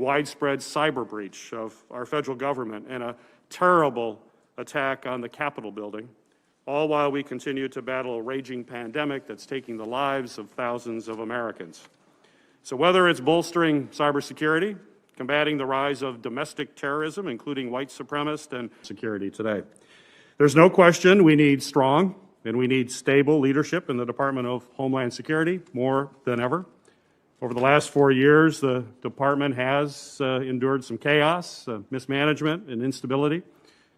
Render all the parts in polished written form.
widespread cyber breach of our federal government and a terrible attack on the Capitol building, all while we continue to battle a raging pandemic that's taking the lives of thousands of Americans. So whether it's bolstering cybersecurity, combating the rise of domestic terrorism, including white supremacist and security today, there's no question we need strong and we need stable leadership in the Department of Homeland Security more than ever. Over the last 4 years, the department has endured some chaos, mismanagement, and instability.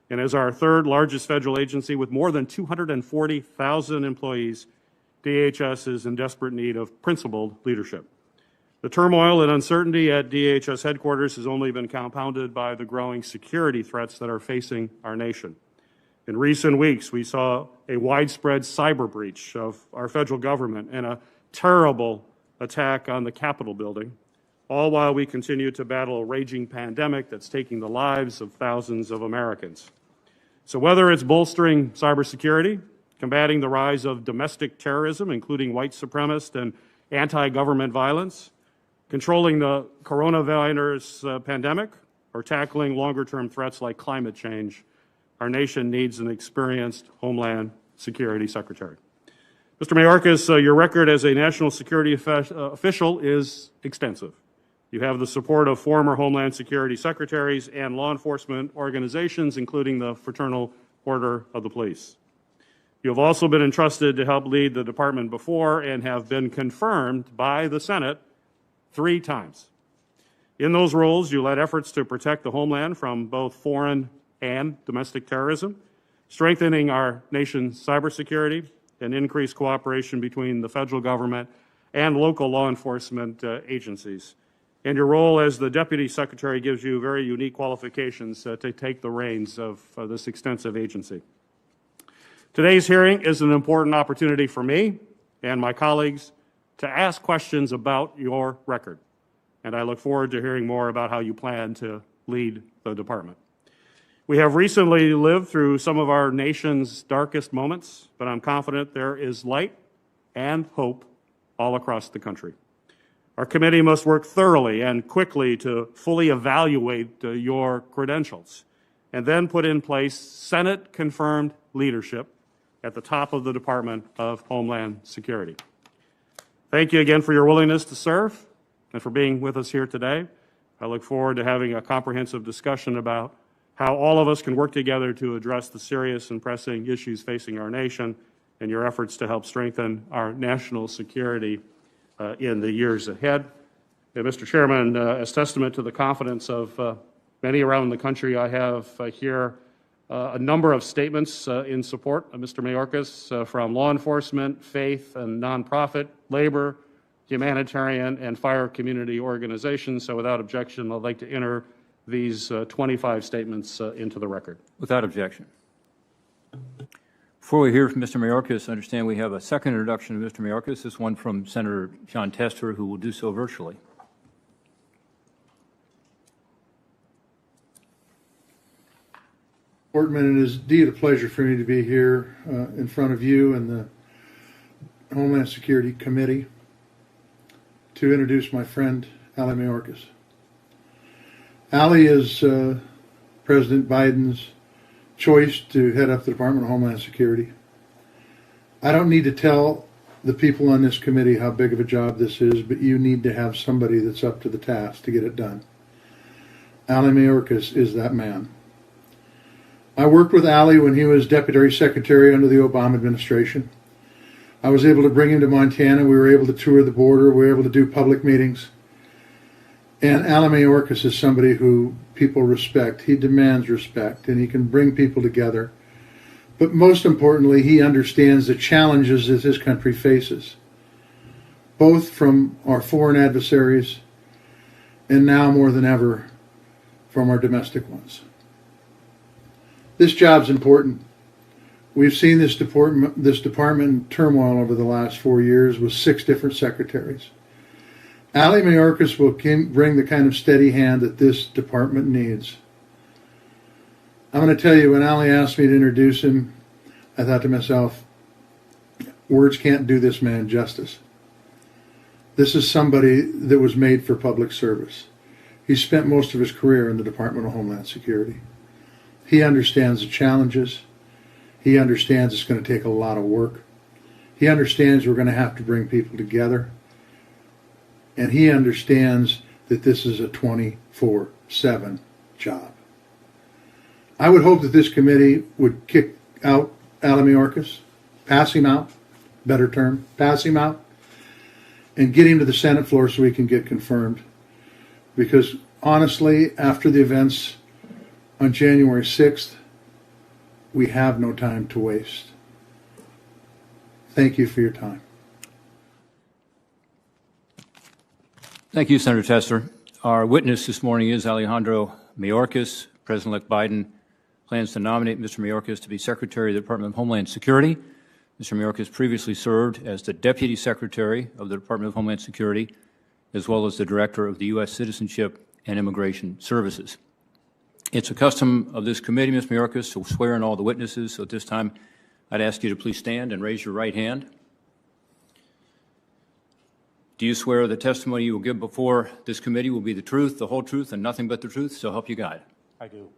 And as our third largest federal agency with more than 240,000 employees, DHS is in desperate need of principled leadership. The turmoil and uncertainty at DHS headquarters has only been compounded by the growing security threats that are facing our nation. In recent weeks, we saw a widespread cyber breach of our federal government and a terrible attack on the Capitol building, all while we continue to battle a raging pandemic that's taking the lives of thousands of Americans. So whether it's bolstering cybersecurity, combating the rise of domestic terrorism, including white supremacist and anti-government violence, controlling the coronavirus pandemic, or tackling longer-term threats like climate change, our nation needs an experienced Homeland Security Secretary. Mr. Mayorkas, your record as a national security official is extensive. You have the support of former Homeland Security secretaries and law enforcement organizations, including the Fraternal Order of the Police. You have also been entrusted to help lead the department before and have been confirmed by the Senate 3 times. In those roles, you led efforts to protect the homeland from both foreign and domestic terrorism, strengthening our nation's cybersecurity, and increased cooperation between the federal government and local law enforcement agencies. And your role as the Deputy Secretary gives you very unique qualifications to take the reins of this extensive agency. Today's hearing is an important opportunity for me and my colleagues to ask questions about your record. And I look forward to hearing more about how you plan to lead the department. We have recently lived through some of our nation's darkest moments, but I'm confident there is light and hope all across the country. Our committee must work thoroughly and quickly to fully evaluate your credentials and then put in place Senate-confirmed leadership at the top of the Department of Homeland Security. Thank you again for your willingness to serve and for being with us here today. I look forward to having a comprehensive discussion about how all of us can work together to address the serious and pressing issues facing our nation and your efforts to help strengthen our national security in the years ahead. And Mr. Chairman, as testament to the confidence of many around the country, I have here a number of statements in support of Mr. Mayorkas from law enforcement, faith and nonprofit, labor, humanitarian, and fire community organizations. So without objection, I'd like to enter these 25 statements into the record. Without objection. Before we hear from Mr. Mayorkas, I understand we have a second introduction of Mr. Mayorkas, this one from Senator John Tester, who will do so virtually. Portman, it is indeed a pleasure for me to be here in front of you and the Homeland Security Committee to introduce my friend, Ali Mayorkas. Ali is President Biden's choice to head up the Department of Homeland Security. I don't need to tell the people on this committee how big of a job this is, but you need to have somebody that's up to the task to get it done. Ali Mayorkas is that man. I worked with Ali when he was Deputy Secretary under the Obama administration. I was able to bring him to Montana. We were able to tour the border. We were able to do public meetings. And Ali Mayorkas is somebody who people respect. He demands respect, and he can bring people together. But most importantly, he understands the challenges that this country faces, both from our foreign adversaries and now more than ever from our domestic ones. This job's important. We've seen this department in turmoil over the last 4 years with 6 different secretaries. Ali Mayorkas will bring the kind of steady hand that this department needs. I'm going to tell you, when Ali asked me to introduce him, I thought to myself, words can't do this man justice. This is somebody that was made for public service. He spent most of his career in the Department of Homeland Security. He understands the challenges. He understands it's going to take a lot of work. He understands we're going to have to bring people together. And he understands that this is a 24/7 job. I would hope that this committee would kick out Alejandro Mayorkas, pass him out, better term, pass him out, and get him to the Senate floor so he can get confirmed. Because honestly, after the events on January 6th, we have no time to waste. Thank you for your time. Thank you, Senator Tester. Our witness this morning is Alejandro Mayorkas. President-elect Biden plans to nominate Mr. Mayorkas to be Secretary of the Department of Homeland Security. Mr. Mayorkas previously served as the Deputy Secretary of the Department of Homeland Security, as well as the Director of the U.S. Citizenship and Immigration Services. It's a custom of this committee, Ms. Mayorkas, to swear in all the witnesses. So at this time, I'd ask you to please stand and raise your right hand. Do you swear the testimony you will give before this committee will be the truth, the whole truth, and nothing but the truth? So help you God. I do.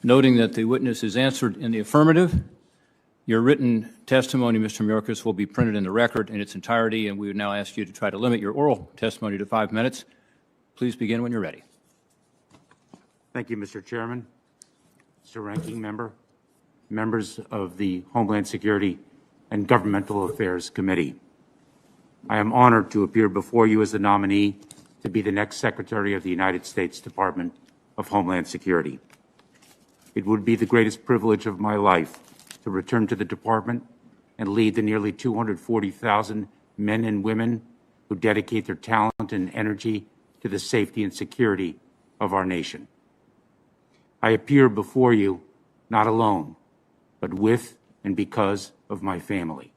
Noting that the witness is answered in the affirmative, your written testimony, Mr. Mayorkas, will be printed in the record in its entirety, and we would now ask you to try to limit your oral testimony to 5 minutes. Please begin when you're ready. Thank you, Mr. Chairman, Mr. Ranking Member, members of the Homeland Security and Governmental Affairs Committee. I am honored to appear before you as the nominee to be the next Secretary of the United States Department of Homeland Security. It would be the greatest privilege of my life to return to the department and lead the nearly 240,000 men and women who dedicate their talent and energy to the safety and security of our nation. I appear before you not alone, but with and because of my family.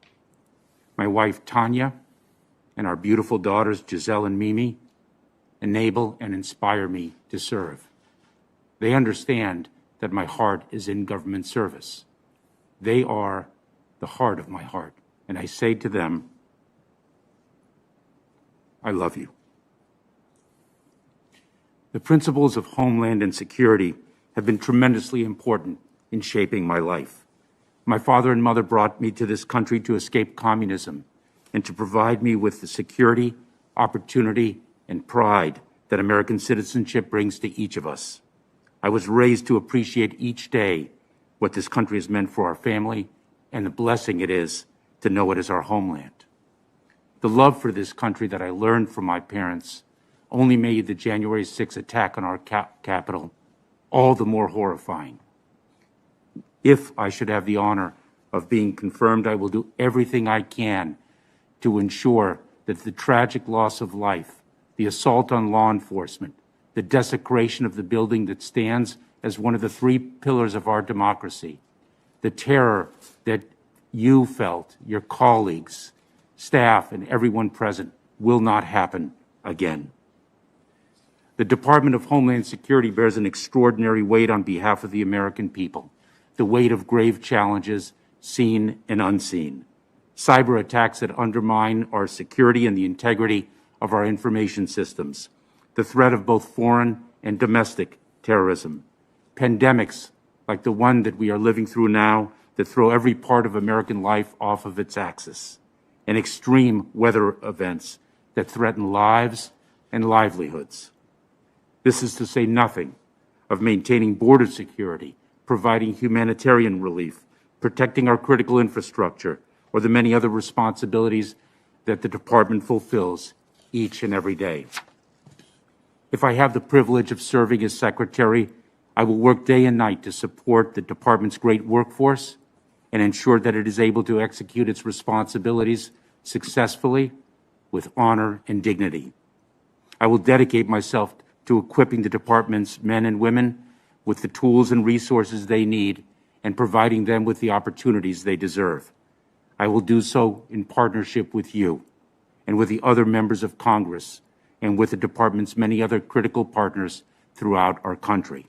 My wife, Tanya, and our beautiful daughters, Giselle and Mimi, enable and inspire me to serve. They understand that my heart is in government service. They are the heart of my heart, and I say to them, I love you. The principles of homeland and security have been tremendously important in shaping my life. My father and mother brought me to this country to escape communism and to provide me with the security, opportunity, and pride that American citizenship brings to each of us. I was raised to appreciate each day what this country has meant for our family and the blessing it is to know it as our homeland. The love for this country that I learned from my parents only made the January 6th attack on our capital all the more horrifying. If I should have the honor of being confirmed, I will do everything I can to ensure that the tragic loss of life, the assault on law enforcement, the desecration of the building that stands as one of the three pillars of our democracy, the terror that you felt, your colleagues, staff, and everyone present will not happen again. The Department of Homeland Security bears an extraordinary weight on behalf of the American people, the weight of grave challenges seen and unseen, cyber attacks that undermine our security and the integrity of our information systems, the threat of both foreign and domestic terrorism, pandemics like the one that we are living through now that throw every part of American life off of its axis, and extreme weather events that threaten lives and livelihoods. This is to say nothing of maintaining border security, providing humanitarian relief, protecting our critical infrastructure, or the many other responsibilities that the department fulfills each and every day. If I have the privilege of serving as secretary, I will work day and night to support the department's great workforce and ensure that it is able to execute its responsibilities successfully with honor and dignity. I will dedicate myself to equipping the department's men and women with the tools and resources they need and providing them with the opportunities they deserve. I will do so in partnership with you and with the other members of Congress and with the department's many other critical partners throughout our country.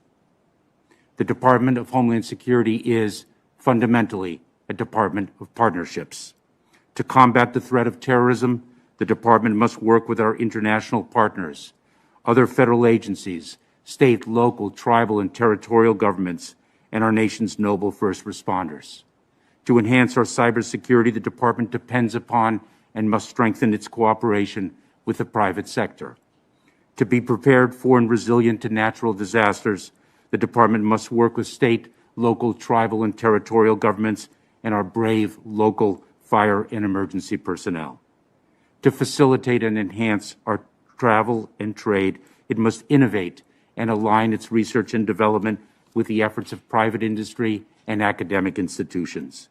The Department of Homeland Security is fundamentally a department of partnerships. To combat the threat of terrorism, The Department must work with our international partners, other federal agencies, state, local, tribal, and territorial governments, and our nation's noble first responders. To enhance our cybersecurity, the Department depends upon and must strengthen its cooperation with the private sector. To be prepared for and resilient to natural disasters, the Department must work with state, local, tribal, and territorial governments and our brave local fire and emergency personnel. To facilitate and enhance our travel and trade, it must innovate and align its research and development with the efforts of private industry and academic institutions.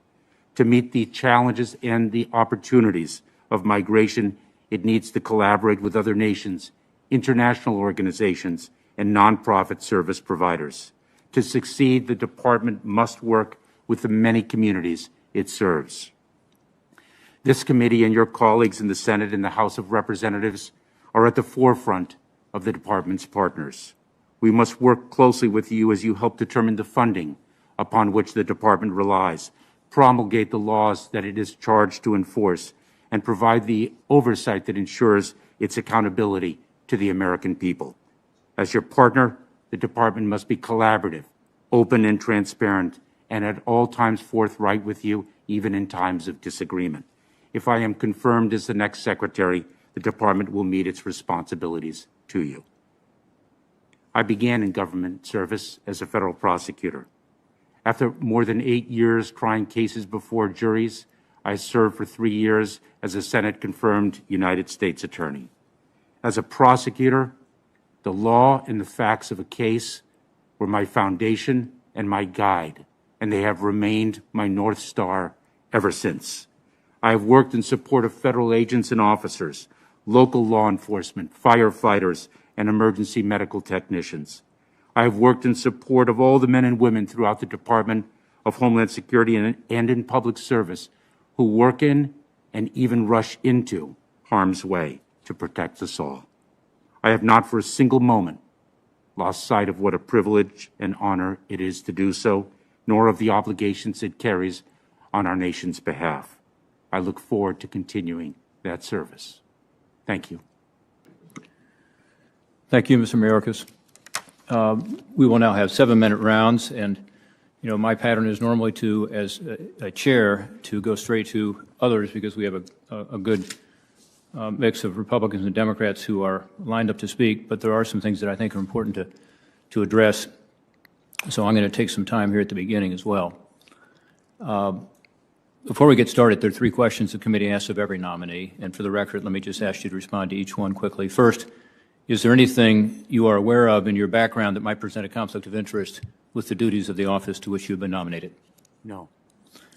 To meet the challenges and the opportunities of migration, it needs to collaborate with other nations, international organizations, and nonprofit service providers. To succeed, the Department must work with the many communities it serves. This committee and your colleagues in the Senate and the House of Representatives are at the forefront of the Department's partners. We must work closely with you as you help determine the funding upon which the Department relies, promulgate the laws that it is charged to enforce, and provide the oversight that ensures its accountability to the American people. As your partner, the Department must be collaborative, open and transparent, and at all times forthright with you, even in times of disagreement. If I am confirmed as the next Secretary, the Department will meet its responsibilities to you. I began in government service as a federal prosecutor. After more than 8 years trying cases before juries, I served for 3 years as a Senate-confirmed United States Attorney. As a prosecutor, the law and the facts of a case were my foundation and my guide, and they have remained my North Star ever since. I have worked in support of federal agents and officers, local law enforcement, firefighters, and emergency medical technicians. I have worked in support of all the men and women throughout the Department of Homeland Security and in public service who work in and even rush into harm's way to protect us all. I have not for a single moment lost sight of what a privilege and honor it is to do so, nor of the obligations it carries on our nation's behalf. I look forward to continuing that service. Thank you. Thank you, Mr. Mayorkas. We will now have 7-minute rounds, and my pattern is normally to, as a chair, to go straight to others because we have a good mix of Republicans and Democrats who are lined up to speak, but there are some things that I think are important to address. So I'm going to take some time here at the beginning as well. Before we get started, there are 3 questions the committee asks of every nominee, and for the record, let me just ask you to respond to each one quickly. First, is there anything you are aware of in your background that might present a conflict of interest with the duties of the office to which you have been nominated? No.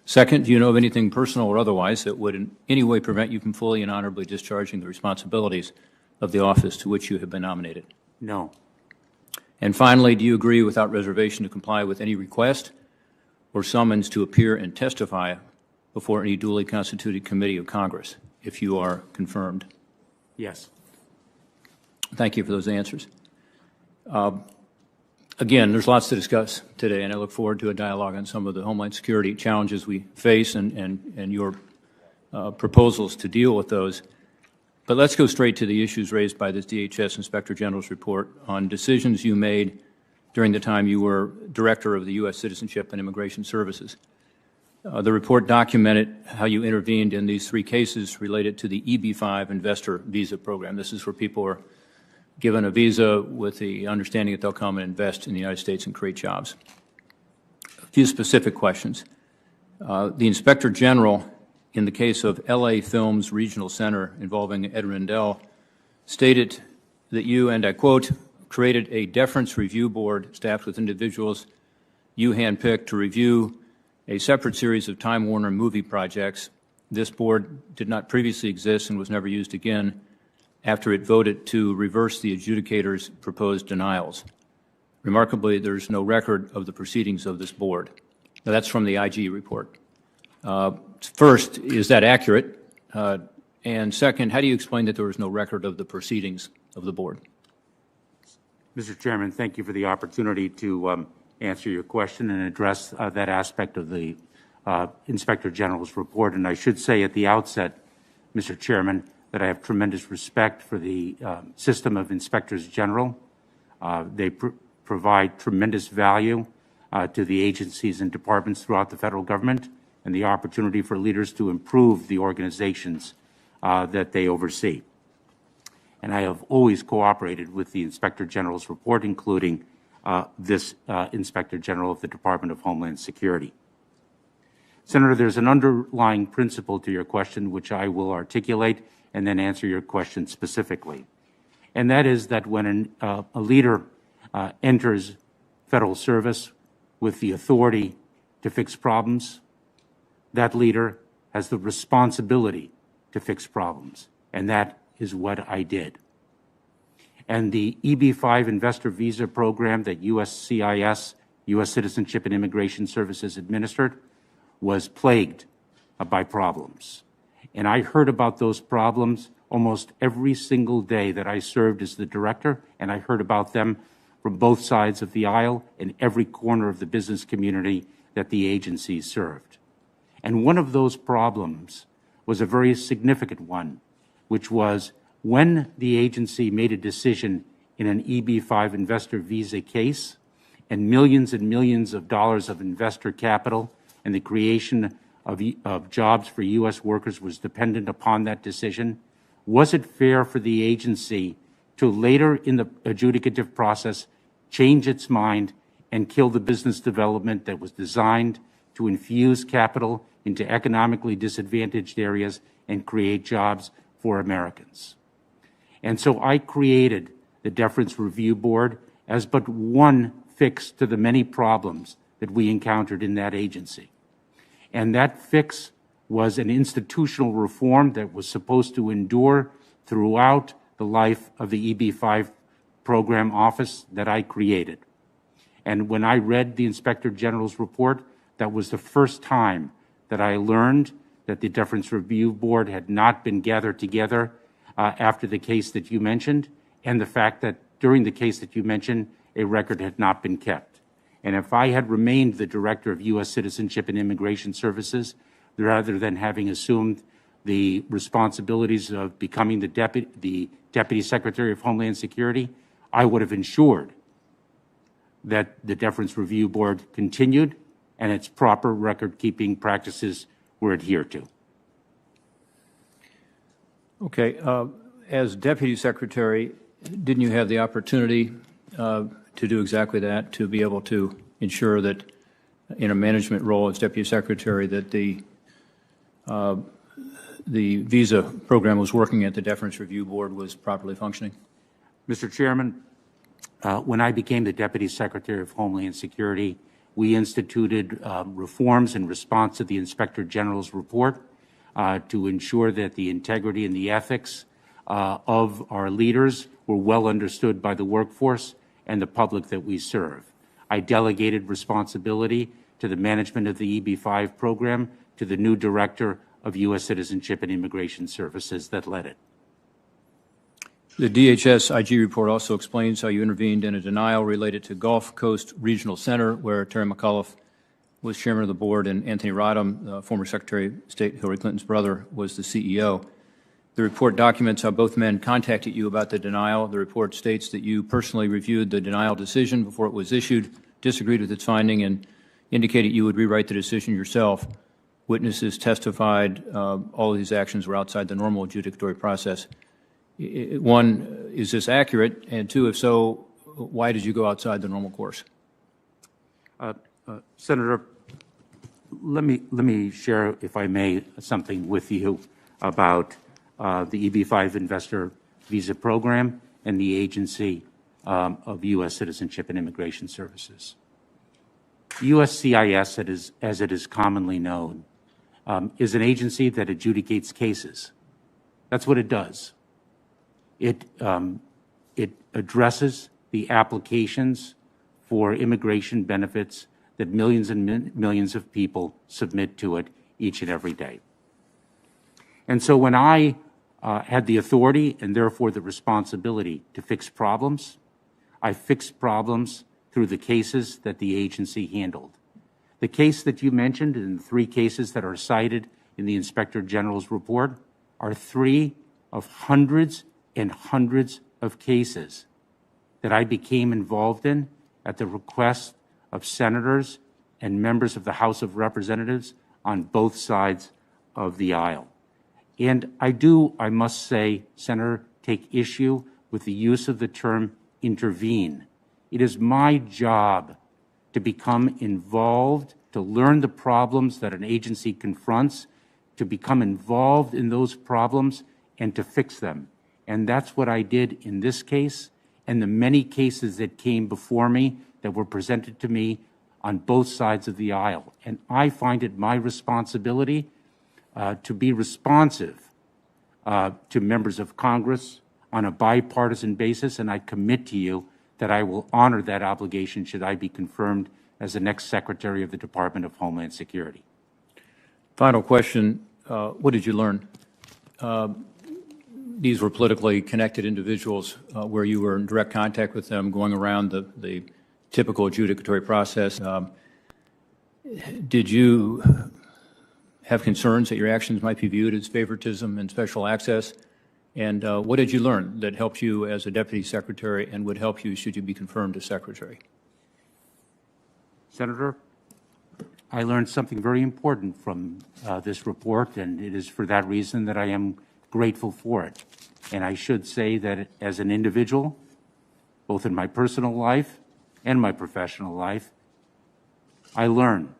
Second, do you know of anything personal or otherwise that would in any way prevent you from fully and honorably discharging the responsibilities of the office to which you have been nominated? No. And finally, do you agree without reservation to comply with any request or summons to appear and testify before any duly constituted committee of Congress, if you are confirmed? Yes. Thank you for those answers. Again, there's lots to discuss today, and I look forward to a dialogue on some of the Homeland Security challenges we face and your proposals to deal with those. But let's go straight to the issues raised by this DHS Inspector General's report on decisions you made during the time you were Director of the U.S. Citizenship and Immigration Services. The report documented how you intervened in these 3 cases related to the EB-5 investor visa program. This is where people are given a visa with the understanding that they'll come and invest in the United States and create jobs. A few specific questions. The Inspector General, in the case of LA Films Regional Center involving Ed Rendell, stated that you, and I quote, created a deference review board staffed with individuals you handpicked to review a separate series of Time Warner movie projects. This board did not previously exist and was never used again after it voted to reverse the adjudicator's proposed denials. Remarkably, there's no record of the proceedings of this board. Now, that's from the IG report. First, is that accurate? And second, how do you explain that there was no record of the proceedings of the board? Mr. Chairman, thank you for the opportunity to answer your question and address that aspect of the Inspector General's report. And I should say at the outset, Mr. Chairman, that I have tremendous respect for the system of inspectors general. They provide tremendous value to the agencies and departments throughout the federal government, and the opportunity for leaders to improve the organizations that they oversee. And I have always cooperated with the Inspector General's report, including this Inspector General of the Department of Homeland Security. Senator, there's an underlying principle to your question which I will articulate and then answer your question specifically. And that is that when a leader enters federal service with the authority to fix problems, that leader has the responsibility to fix problems. And that is what I did. And the EB-5 investor visa program that USCIS, U.S. Citizenship and Immigration Services, administered was plagued by problems. And I heard about those problems almost every single day that I served as the director, and I heard about them from both sides of the aisle in every corner of the business community that the agency served. And one of those problems was a very significant one, which was when the agency made a decision in an EB-5 investor visa case, and millions of dollars of investor capital and the creation of jobs for U.S. workers was dependent upon that decision, was it fair for the agency to later in the adjudicative process change its mind and kill the business development that was designed to infuse capital into economically disadvantaged areas and create jobs for Americans? And so I created the Deference Review Board as but one fix to the many problems that we encountered in that agency. And that fix was an institutional reform that was supposed to endure throughout the life of the EB-5 program office that I created. And when I read the Inspector General's report, that was the first time that I learned that the Deference Review Board had not been gathered together after the case that you mentioned, and the fact that during the case that you mentioned, a record had not been kept. And if I had remained the Director of U.S. Citizenship and Immigration Services, rather than having assumed the responsibilities of becoming the Deputy Secretary of Homeland Security, I would have ensured that the Deference Review Board continued and its proper record-keeping practices were adhered to. Okay. As Deputy Secretary, didn't you have the opportunity to do exactly that, to be able to ensure that in a management role as Deputy Secretary that the visa program was working at the Deference Review Board was properly functioning? Mr. Chairman, when I became the Deputy Secretary of Homeland Security, we instituted reforms in response to the Inspector General's report to ensure that the integrity and the ethics of our leaders were well understood by the workforce and the public that we serve. I delegated responsibility to the management of the EB-5 program to the new Director of U.S. Citizenship and Immigration Services that led it. The DHS IG report also explains how you intervened in a denial related to Gulf Coast Regional Center, where Terry McAuliffe was chairman of the board and Anthony Rodham, former Secretary of State Hillary Clinton's brother, was the CEO. The report documents how both men contacted you about the denial. The report states that you personally reviewed the denial decision before it was issued, disagreed with its finding, and indicated you would rewrite the decision yourself. Witnesses testified all of these actions were outside the normal adjudicatory process. One, is this accurate? And two, if so, why did you go outside the normal course? Senator, let me share, if I may, something with you about the EB-5 investor visa program and the agency of U.S. Citizenship and Immigration Services. USCIS, as it is commonly known, is an agency that adjudicates cases. That's what it does. It addresses the applications for immigration benefits that millions and millions of people submit to it each and every day. And so when I had the authority and therefore the responsibility to fix problems, I fixed problems through the cases that the agency handled. The case that you mentioned, and the 3 cases that are cited in the Inspector General's report, are 3 cases of hundreds and hundreds of cases that I became involved in at the request of senators and members of the House of Representatives on both sides of the aisle. And I must say, Senator, take issue with the use of the term intervene. It is my job to become involved, to learn the problems that an agency confronts, to become involved in those problems, and to fix them. And that's what I did in this case and the many cases that came before me that were presented to me on both sides of the aisle. And I find it my responsibility to be responsive to members of Congress on a bipartisan basis, and I commit to you that I will honor that obligation should I be confirmed as the next Secretary of the Department of Homeland Security. Final question. What did you learn? These were politically connected individuals where you were in direct contact with them going around the typical adjudicatory process. Did you have concerns that your actions might be viewed as favoritism and special access? And what did you learn that helped you as a Deputy Secretary and would help you should you be confirmed as Secretary? Senator, I learned something very important from this report, and it is for that reason that I am grateful for it. And I should say that as an individual, both in my personal life and my professional life, I learn,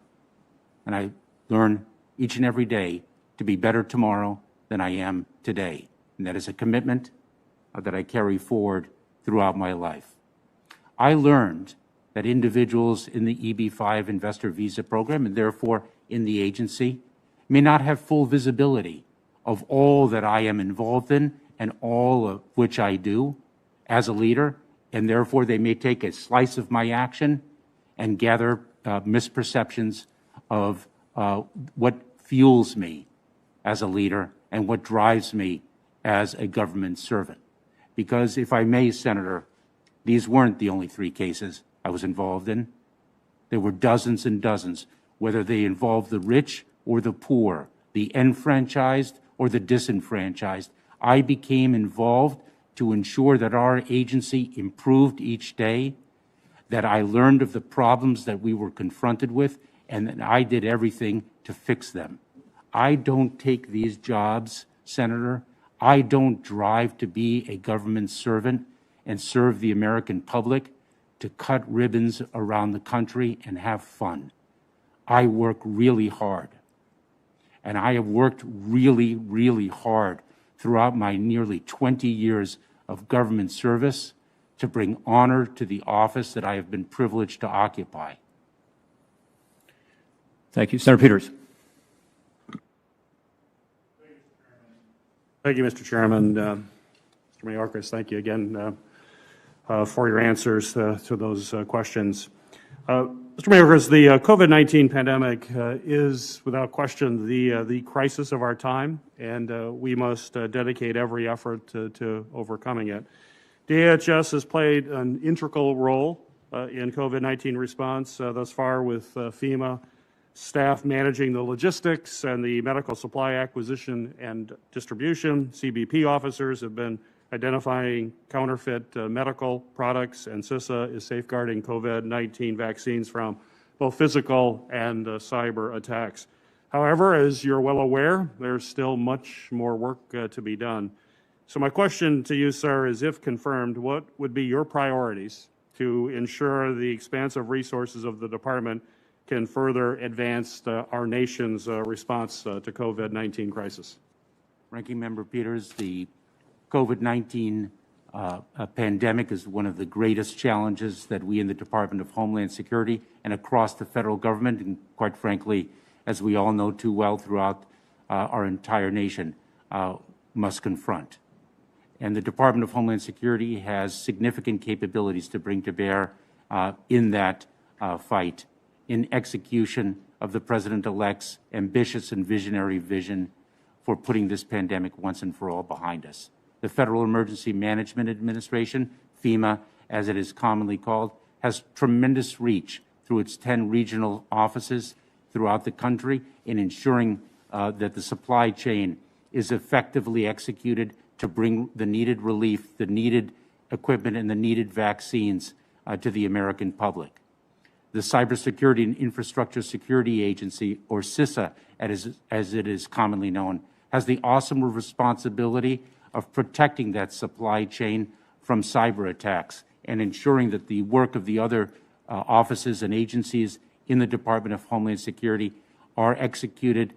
and I learn each and every day to be better tomorrow than I am today. And that is a commitment that I carry forward throughout my life. I learned that individuals in the EB-5 investor visa program, and therefore in the agency, may not have full visibility of all that I am involved in and all of which I do as a leader, and therefore they may take a slice of my action and gather misperceptions of what fuels me as a leader and what drives me as a government servant. Because if I may, Senator, these weren't the only 3 cases I was involved in. There were dozens and dozens, whether they involved the rich or the poor, the enfranchised or the disenfranchised. I became involved to ensure that our agency improved each day, that I learned of the problems that we were confronted with, and that I did everything to fix them. I don't take these jobs, Senator. I don't drive to be a government servant and serve the American public to cut ribbons around the country and have fun. I work really hard. And I have worked really, really hard throughout my nearly 20 years of government service to bring honor to the office that I have been privileged to occupy. Thank you. Senator Peters. Thank you, Mr. Chairman. Mr. Mayorkas, thank you again for your answers to those questions. Mr. Mayorkas, the COVID-19 pandemic is, without question, the crisis of our time, and we must dedicate every effort to overcoming it. DHS has played an integral role in COVID-19 response thus far with FEMA staff managing the logistics and the medical supply acquisition and distribution. CBP officers have been identifying counterfeit medical products, and CISA is safeguarding COVID-19 vaccines from both physical and cyber attacks. However, as you're well aware, there's still much more work to be done. So my question to you, sir, is if confirmed, what would be your priorities to ensure the expansive resources of the department can further advance our nation's response to COVID-19 crisis? Ranking Member Peters, the COVID-19 pandemic is one of the greatest challenges that we in the Department of Homeland Security and across the federal government, and quite frankly, as we all know too well, throughout our entire nation, must confront. And the Department of Homeland Security has significant capabilities to bring to bear in that fight, in execution of the President-elect's ambitious and visionary vision for putting this pandemic once and for all behind us. The Federal Emergency Management Administration, FEMA, as it is commonly called, has tremendous reach through its 10 regional offices throughout the country in ensuring that the supply chain is effectively executed to bring the needed relief, the needed equipment, and the needed vaccines to the American public. The Cybersecurity and Infrastructure Security Agency, or CISA as it is commonly known, has the awesome responsibility of protecting that supply chain from cyber attacks and ensuring that the work of the other offices and agencies in the Department of Homeland Security are executed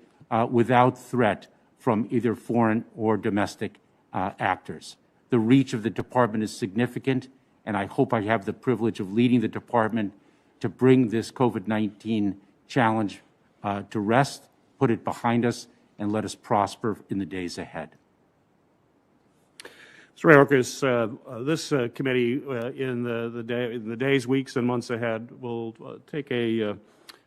without threat from either foreign or domestic actors. The reach of the department is significant, and I hope I have the privilege of leading the department to bring this COVID-19 challenge to rest, put it behind us, and let us prosper in the days ahead. Mr. Mayorkas, this committee in the days, weeks, and months ahead will take a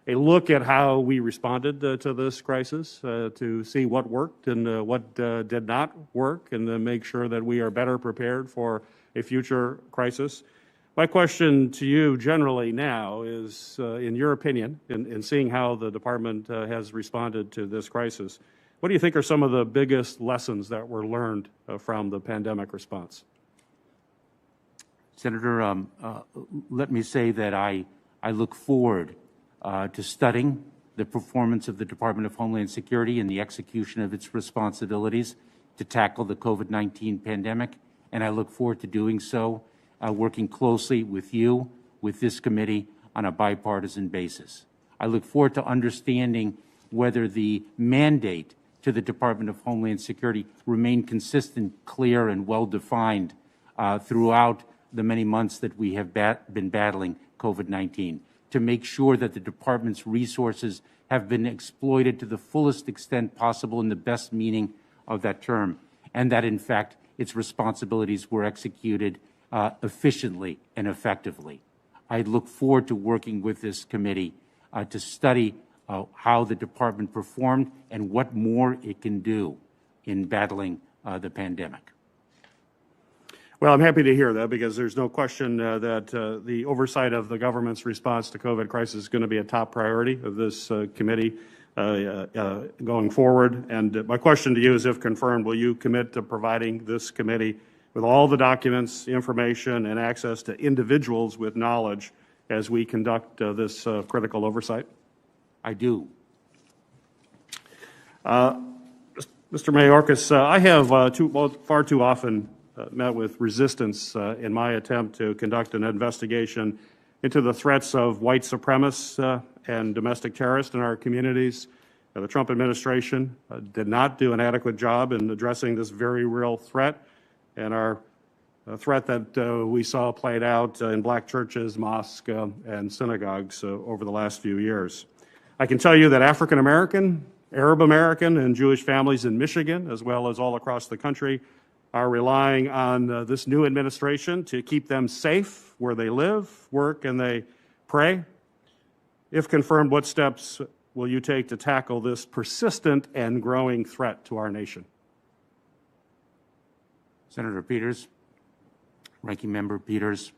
look at how we responded to this crisis, to see what worked and what did not work, and to make sure that we are better prepared for a future crisis. My question to you generally now is, in your opinion, in seeing how the department has responded to this crisis, what do you think are some of the biggest lessons that were learned from the pandemic response? Senator, let me say that I look forward to studying the performance of the Department of Homeland Security and the execution of its responsibilities to tackle the COVID-19 pandemic, and I look forward to doing so, working closely with you, with this committee, on a bipartisan basis. I look forward to understanding whether the mandate to the Department of Homeland Security remained consistent, clear, and well-defined throughout the many months that we have been battling COVID-19, to make sure that the department's resources have been exploited to the fullest extent possible in the best meaning of that term, and that, in fact, its responsibilities were executed efficiently and effectively. I look forward to working with this committee to study how the department performed and what more it can do in battling the pandemic. Well, I'm happy to hear that, because there's no question that the oversight of the government's response to COVID crisis is going to be a top priority of this committee going forward. And my question to you is, if confirmed, will you commit to providing this committee with all the documents, information, and access to individuals with knowledge as we conduct this critical oversight? I do. Mr. Mayorkas, I have far too often met with resistance in my attempt to conduct an investigation into the threats of white supremacists and domestic terrorists in our communities. The Trump administration did not do an adequate job in addressing this very real threat, and our threat that we saw played out in black churches, mosques, and synagogues over the last few years. I can tell you that African American, Arab American, and Jewish families in Michigan, as well as all across the country, are relying on this new administration to keep them safe where they live, work, and they pray. If confirmed, what steps will you take to tackle this persistent and growing threat to our nation? Senator Peters, Ranking Member Peters,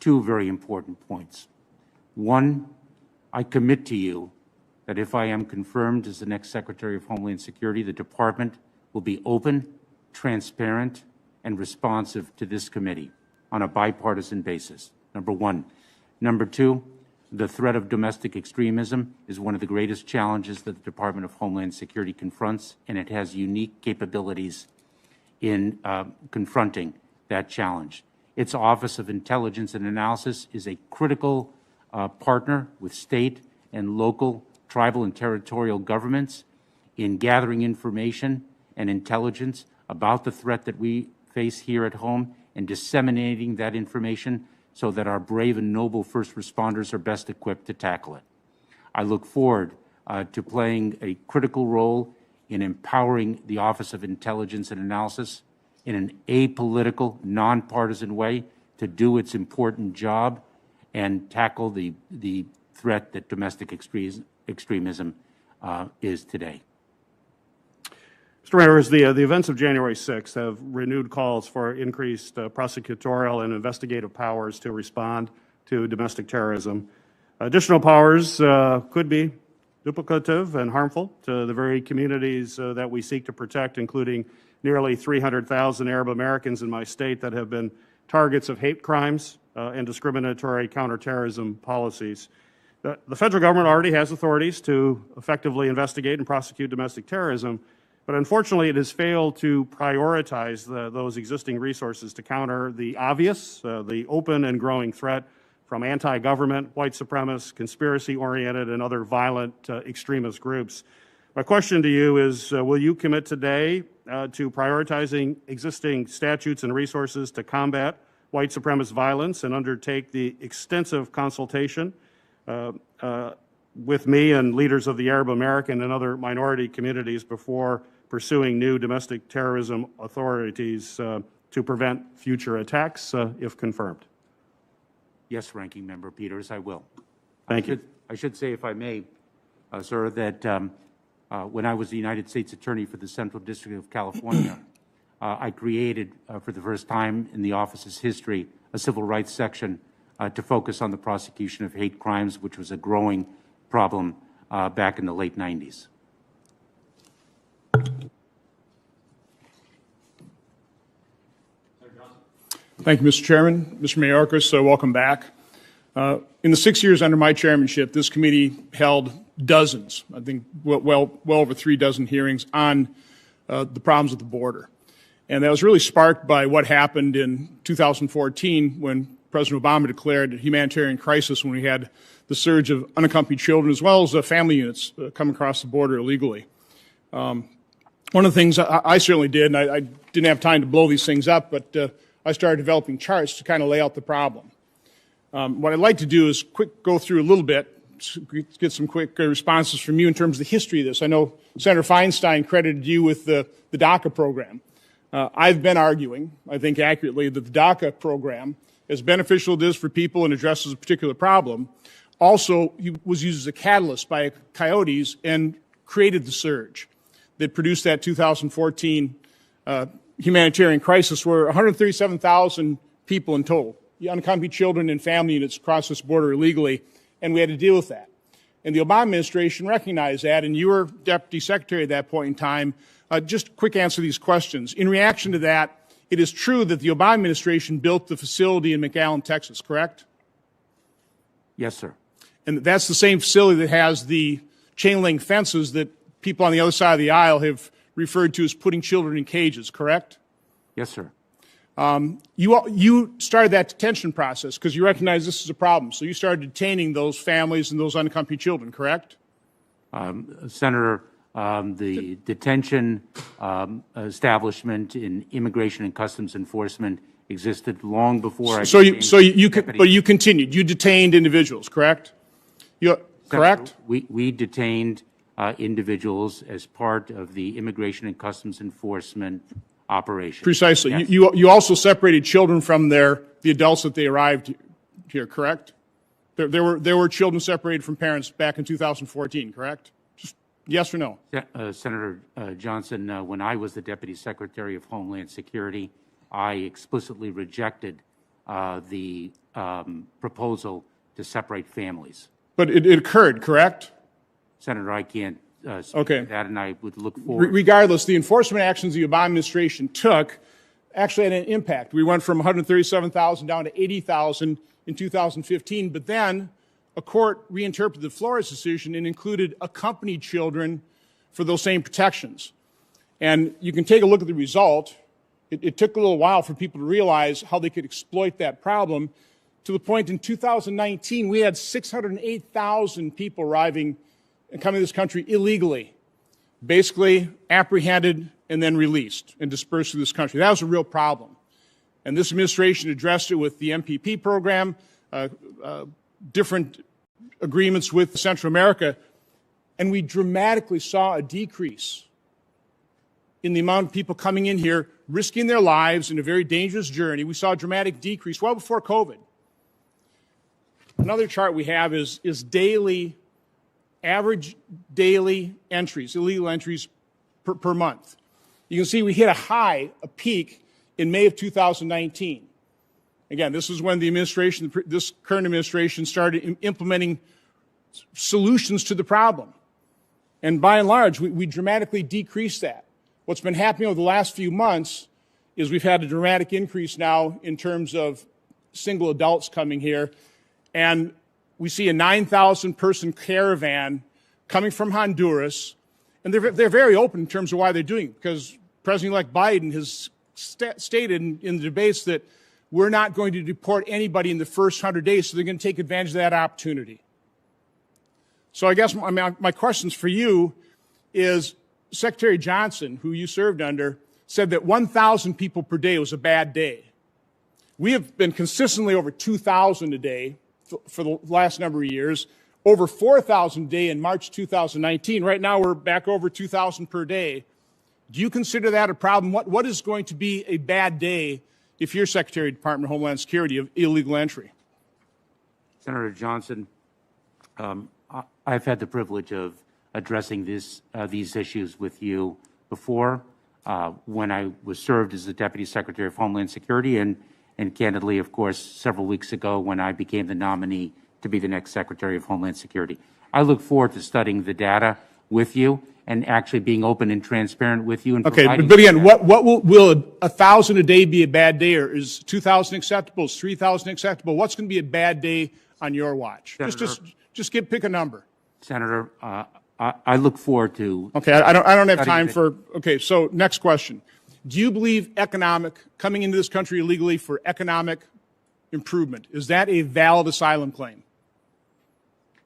two very important points. One, I commit to you that if I am confirmed as the next Secretary of Homeland Security, the department will be open, transparent, and responsive to this committee on a bipartisan basis, number one. Number two, the threat of domestic extremism is one of the greatest challenges that the Department of Homeland Security confronts, and it has unique capabilities in confronting that challenge. Its Office of Intelligence and Analysis is a critical partner with state and local, tribal and territorial governments in gathering information and intelligence about the threat that we face here at home and disseminating that information so that our brave and noble first responders are best equipped to tackle it. I look forward to playing a critical role in empowering the Office of Intelligence and Analysis in an apolitical, nonpartisan way to do its important job and tackle the threat that domestic extremism is today. Mr. Mayorkas, the events of January 6th have renewed calls for increased prosecutorial and investigative powers to respond to domestic terrorism. Additional powers could be duplicative and harmful to the very communities that we seek to protect, including nearly 300,000 Arab Americans in my state that have been targets of hate crimes and discriminatory counterterrorism policies. The federal government already has authorities to effectively investigate and prosecute domestic terrorism, but unfortunately it has failed to prioritize those existing resources to counter the obvious, the open and growing threat from anti-government, white supremacist, conspiracy-oriented, and other violent extremist groups. My question to you is, will you commit today to prioritizing existing statutes and resources to combat white supremacist violence and undertake the extensive consultation with me and leaders of the Arab American and other minority communities before pursuing new domestic terrorism authorities to prevent future attacks, if confirmed? Yes, Ranking Member Peters, I will. Thank you. I should say, if I may, sir, that when I was the United States Attorney for the Central District of California, I created, for the first time in the office's history, a civil rights section to focus on the prosecution of hate crimes, which was a growing problem back in the late 90s. Thank you, Mr. Chairman. Mr. Mayorkas, welcome back. In the 6 years under my chairmanship, this committee held dozens, I think well over 3 dozen hearings on the problems at the border. And that was really sparked by what happened in 2014 when President Obama declared a humanitarian crisis when we had the surge of unaccompanied children as well as family units come across the border illegally. One of the things I certainly did, and I didn't have time to blow these things up, but I started developing charts to kind of lay out the problem. What I'd like to do is go through a little bit, get some quick responses from you in terms of the history of this. I know Senator Feinstein credited you with the DACA program. I've been arguing, I think accurately, that the DACA program, as beneficial as it is for people and addresses a particular problem, also was used as a catalyst by coyotes and created the surge that produced that 2014 humanitarian crisis where 137,000 people in total, unaccompanied children and family units, crossed this border illegally, and we had to deal with that. And the Obama administration recognized that, and you were Deputy Secretary at that point in time. Just quick answer these questions. In reaction to that, it is true that the Obama administration built the facility in McAllen, Texas, correct? Yes, sir. And that's the same facility that has the chain link fences that people on the other side of the aisle have referred to as putting children in cages, correct? Yes, sir. You started that detention process because you recognized this is a problem. So you started detaining those families and those unaccompanied children, correct? Senator, the detention establishment in Immigration and Customs Enforcement existed long before I became deputy. But you continued. You detained individuals, correct? Correct? We detained individuals as part of the Immigration and Customs Enforcement operation. Precisely. Yes. You also separated children from the adults that they arrived here, correct? There were children separated from parents back in 2014, correct? Just yes or no? Senator Johnson, when I was the Deputy Secretary of Homeland Security, I explicitly rejected the proposal to separate families. But it occurred, correct? Senator, I can't speak to that, and I would look forward. Regardless, the enforcement actions the Obama administration took actually had an impact. We went from 137,000 down to 80,000 in 2015, but then a court reinterpreted the Flores decision and included accompanied children for those same protections. And you can take a look at the result. It took a little while for people to realize how they could exploit that problem, to the point in 2019 we had 608,000 people arriving and coming to this country illegally, basically apprehended and then released and dispersed through this country. That was a real problem. And this administration addressed it with the MPP program, different agreements with Central America, and we dramatically saw a decrease in the amount of people coming in here, risking their lives in a very dangerous journey. We saw a dramatic decrease well before COVID. Another chart we have is average daily entries, illegal entries per month. You can see we hit a peak in May of 2019. Again, this is when this current administration started implementing solutions to the problem. And by and large, we dramatically decreased that. what's been happening over the last few months is we've had a dramatic increase now in terms of single adults coming here, and we see a 9,000-person caravan coming from Honduras, and they're very open in terms of why they're doing it, because President-elect Biden has stated in the debates that we're not going to deport anybody in the first 100 days, so they're going to take advantage of that opportunity. So I guess my questions for you is, Secretary Johnson, who you served under, said that 1,000 people per day was a bad day. We have been consistently over 2,000 a day for the last number of years, over 4,000 a day in March 2019. Right now we're back over 2,000 per day. Do you consider that a problem? What is going to be a bad day if you're Secretary of the Department of Homeland Security of illegal entry? Senator Johnson, I've had the privilege of addressing these issues with you before, when I was served as the Deputy Secretary of Homeland Security, and candidly, of course, several weeks ago when I became the nominee to be the next Secretary of Homeland Security. I look forward to studying the data with you and actually being open and transparent with you. And okay, but again, what will 1,000 a day be a bad day, or is 2,000 acceptable? Is 3,000 acceptable? What's going to be a bad day on your watch? Senator, just pick a number. Senator, I look forward to. Okay, I don't have time for. Okay, so next question. Do you believe coming into this country illegally for economic improvement, is that a valid asylum claim?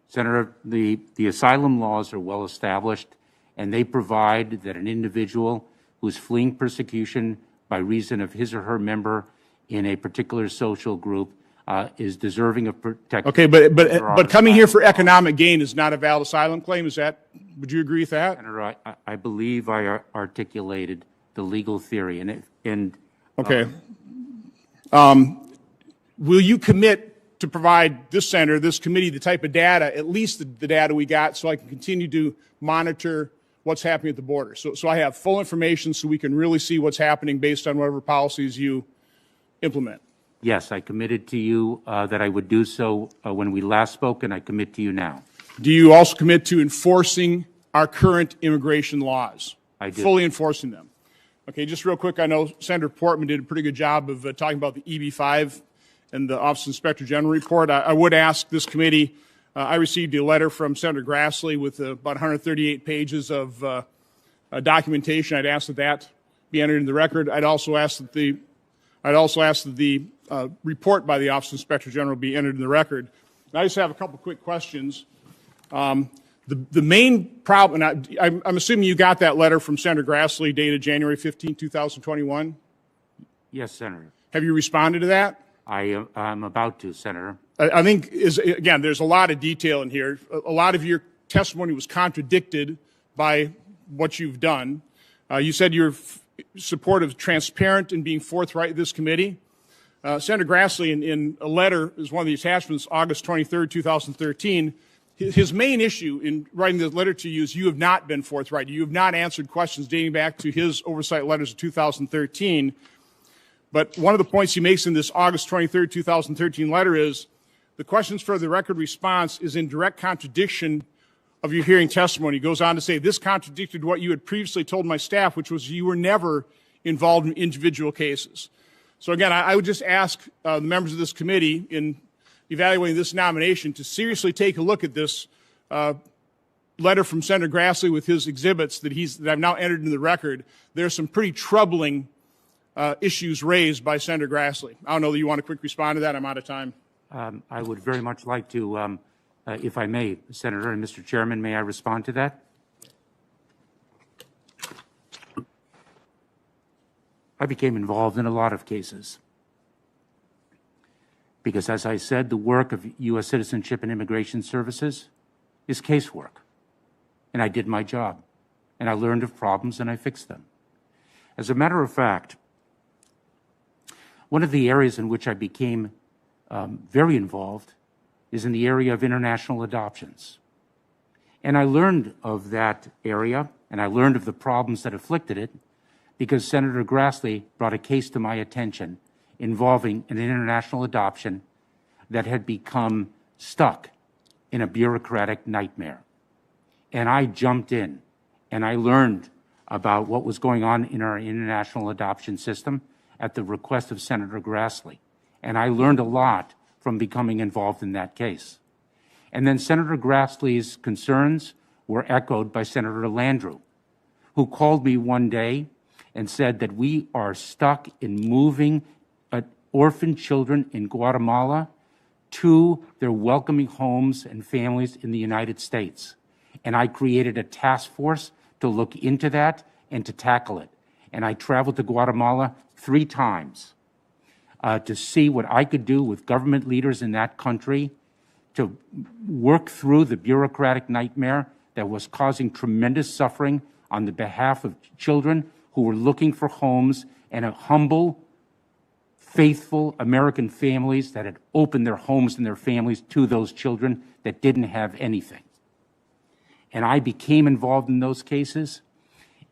Senator, the asylum laws are well established, and they provide that an individual who is fleeing persecution by reason of his or her member in a particular social group is deserving of protection. Okay, but coming here for economic gain is not a valid asylum claim. Would you agree with that? Senator, I believe I articulated the legal theory, okay. Will you commit to provide this senator, this committee, the type of data, at least the data we got, so I can continue to monitor what's happening at the border? So I have full information so we can really see what's happening based on whatever policies you implement. Yes, I committed to you that I would do so when we last spoke, and I commit to you now. Do you also commit to enforcing our current immigration laws? I do. Fully enforcing them. Okay, just real quick, I know Senator Portman did a pretty good job of talking about the EB-5 and the Office of Inspector General report. I would ask this committee, I received a letter from Senator Grassley with about 138 pages of documentation. I'd ask that be entered in the record. I'd also ask that the report by the Office of Inspector General be entered in the record. And I just have a couple quick questions. The main problem, and I'm assuming you got that letter from Senator Grassley dated January 15, 2021? Yes, Senator. Have you responded to that? I'm about to, Senator. I think, again, there's a lot of detail in here. A lot of your testimony was contradicted by what you've done. You said you're supportive, transparent, and being forthright with this committee. Senator Grassley, in a letter, is one of the attachments, August 23, 2013, his main issue in writing this letter to you is you have not been forthright. You have not answered questions dating back to his oversight letters of 2013. But one of the points he makes in this August 23, 2013 letter is the questions for the record response is in direct contradiction of your hearing testimony. He goes on to say, this contradicted what you had previously told my staff, which was you were never involved in individual cases. So again, I would just ask the members of this committee in evaluating this nomination to seriously take a look at this letter from Senator Grassley with his exhibits that I've now entered into the record. There's some pretty troubling issues raised by Senator Grassley. I don't know that you want to quick respond to that. I'm out of time. I would very much like to, if I may, Senator and Mr. Chairman, may I respond to that? I became involved in a lot of cases because, as I said, the work of U.S. Citizenship and Immigration Services is casework. And I did my job. And I learned of problems and I fixed them. As a matter of fact, one of the areas in which I became very involved is in the area of international adoptions. And I learned of that area, and I learned of the problems that afflicted it, because Senator Grassley brought a case to my attention involving an international adoption that had become stuck in a bureaucratic nightmare. And I jumped in, and I learned about what was going on in our international adoption system at the request of Senator Grassley. And I learned a lot from becoming involved in that case. And then Senator Grassley's concerns were echoed by Senator Landrieu, who called me one day and said that we are stuck in moving orphan children in Guatemala to their welcoming homes and families in the United States. And I created a task force to look into that and to tackle it. And I traveled to Guatemala 3 times to see what I could do with government leaders in that country to work through the bureaucratic nightmare that was causing tremendous suffering on the behalf of children who were looking for homes, and a humble, faithful American families that had opened their homes and their families to those children that didn't have anything. And I became involved in those cases,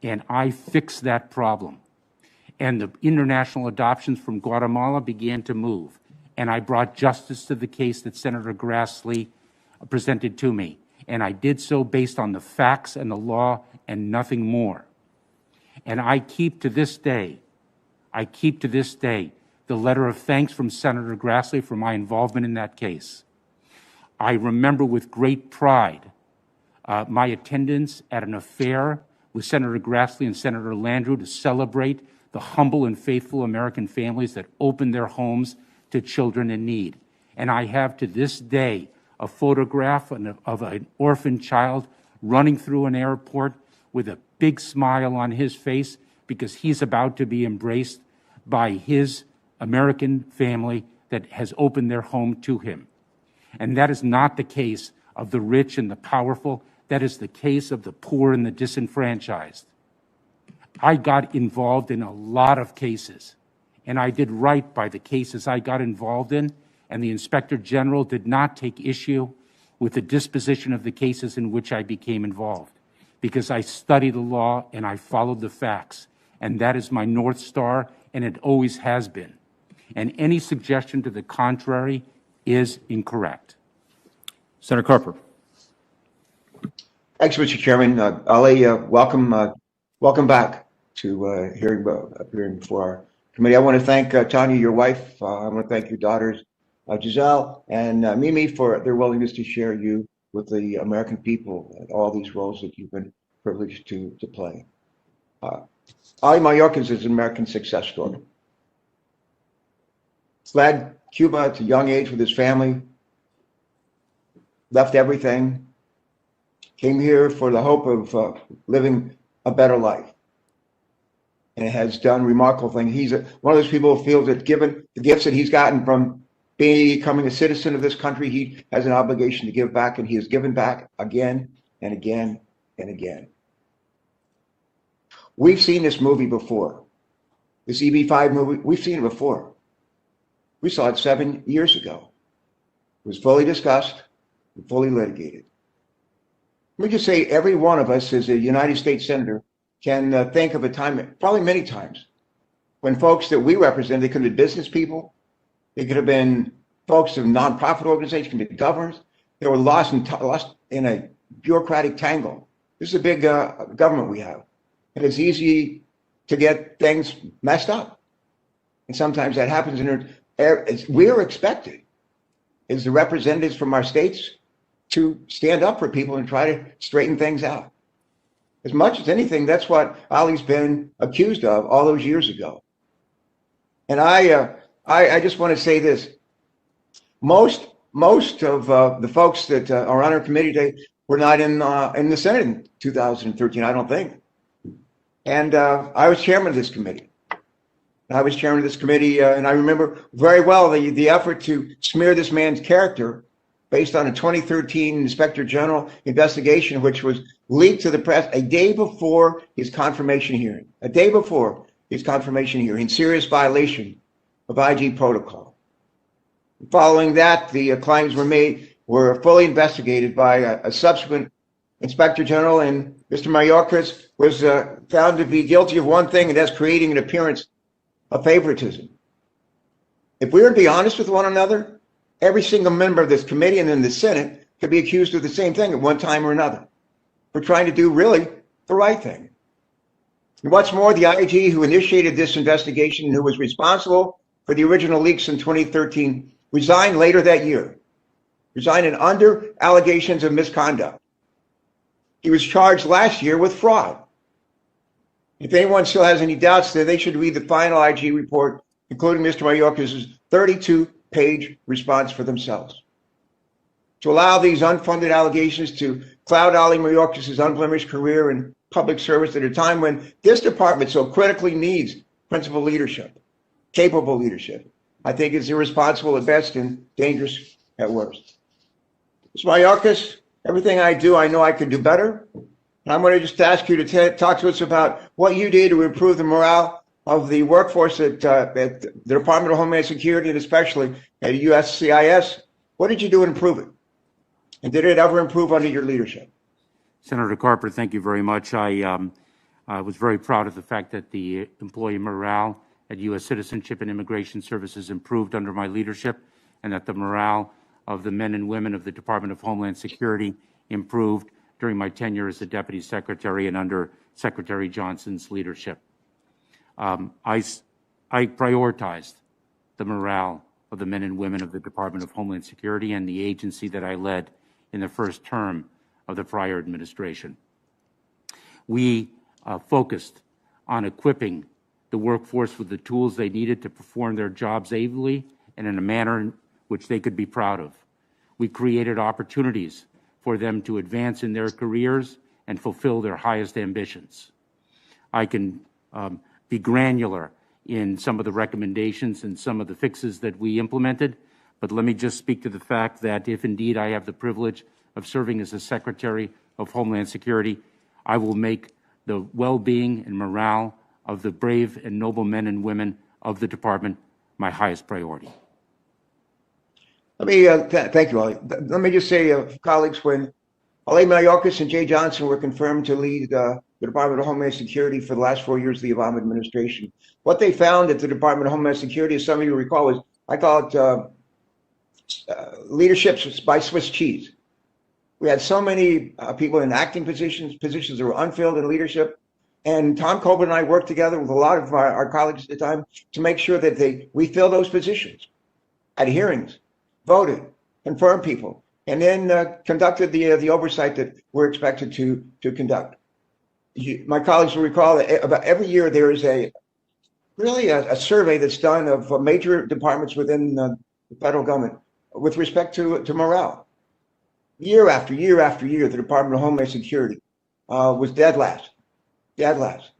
and I fixed that problem. And the international adoptions from Guatemala began to move. And I brought justice to the case that Senator Grassley presented to me. And I did so based on the facts and the law and nothing more. And I keep to this day the letter of thanks from Senator Grassley for my involvement in that case. I remember with great pride my attendance at an affair with Senator Grassley and Senator Landrieu to celebrate the humble and faithful American families that opened their homes to children in need. And I have to this day a photograph of an orphan child running through an airport with a big smile on his face because he's about to be embraced by his American family that has opened their home to him. And that is not the case of the rich and the powerful. That is the case of the poor and the disenfranchised. I got involved in a lot of cases, and I did right by the cases I got involved in, and the Inspector General did not take issue with the disposition of the cases in which I became involved, because I studied the law and I followed the facts, and that is my North Star, and it always has been. And any suggestion to the contrary is incorrect. Senator Carper. Thanks, Mr. Chairman. Ali, welcome back to appearing before our committee. I want to thank Tanya, your wife. I want to thank your daughters, Giselle and Mimi, for their willingness to share you with the American people and all these roles that you've been privileged to play. Ali Mayorkas is an American success story. Fled Cuba at a young age with his family, left everything, came here for the hope of living a better life, and has done remarkable things. He's one of those people who feels that given the gifts that he's gotten from becoming a citizen of this country, he has an obligation to give back, and he has given back again and again and again. We've seen this movie before. This EB-5 movie, we've seen it before. We saw it 7 years ago. It was fully discussed and fully litigated. Let me just say, every one of us as a United States Senator can think of a time, probably many times, when folks that we represent, they could have been business people, they could have been folks of nonprofit organizations, could be governors, they were lost in a bureaucratic tangle. This is a big government we have, and it's easy to get things messed up. And sometimes that happens, and we are expected as the representatives from our states to stand up for people and try to straighten things out. As much as anything, that's what Ali's been accused of all those years ago. And I just want to say this: most of the folks that are on our committee today were not in the Senate in 2013, I don't think. And I was chairman of this committee. And I remember very well the effort to smear this man's character based on a 2013 Inspector General investigation, which was leaked to the press a day before his confirmation hearing. Serious violation of IG protocol. Following that, the claims were fully investigated by a subsequent Inspector General, and Mr. Mayorkas was found to be guilty of one thing, and that's creating an appearance of favoritism. If we were to be honest with one another, every single member of this committee and in the Senate could be accused of the same thing at one time or another. We're trying to do really the right thing. And what's more, the IG who initiated this investigation and who was responsible for the original leaks in 2013 resigned later that year, resigned under allegations of misconduct. He was charged last year with fraud. If anyone still has any doubts, then they should read the final IG report, including Mr. Mayorkas' 32-page response for themselves. To allow these unfunded allegations to cloud Ali Mayorkas' unblemished career in public service at a time when this department so critically needs principled leadership, capable leadership, I think is irresponsible at best and dangerous at worst. Mr. Mayorkas, everything I do, I know I could do better. And I'm going to just ask you to talk to us about what you did to improve the morale of the workforce at the Department of Homeland Security and especially at USCIS. What did you do to improve it? And did it ever improve under your leadership? Senator Carper, thank you very much. I was very proud of the fact that the employee morale at U.S. Citizenship and Immigration Services improved under my leadership, and that the morale of the men and women of the Department of Homeland Security improved during my tenure as the Deputy Secretary and under Secretary Johnson's leadership. I prioritized the morale of the men and women of the Department of Homeland Security and the agency that I led in the first term of the prior administration. We focused on equipping the workforce with the tools they needed to perform their jobs ably and in a manner in which they could be proud of. We created opportunities for them to advance in their careers and fulfill their highest ambitions. I can be granular in some of the recommendations and some of the fixes that we implemented, but let me just speak to the fact that if indeed I have the privilege of serving as the Secretary of Homeland Security, I will make the well-being and morale of the brave and noble men and women of the department my highest priority. Let me thank you, Ali. Let me just say, colleagues, when Ali Mayorkas and Jay Johnson were confirmed to lead the Department of Homeland Security for the last 4 years of the Obama administration, what they found at the Department of Homeland Security, as some of you recall, was I call it leadership by Swiss cheese. We had so many people in acting positions that were unfilled in leadership. And Tom Colbert and I worked together with a lot of our colleagues at the time to make sure that we fill those positions at hearings, voted, confirmed people, and then conducted the oversight that we're expected to conduct. My colleagues will recall that about every year there is a survey that's done of major departments within the federal government with respect to morale. Year after year after year, the Department of Homeland Security was dead last. Dead last.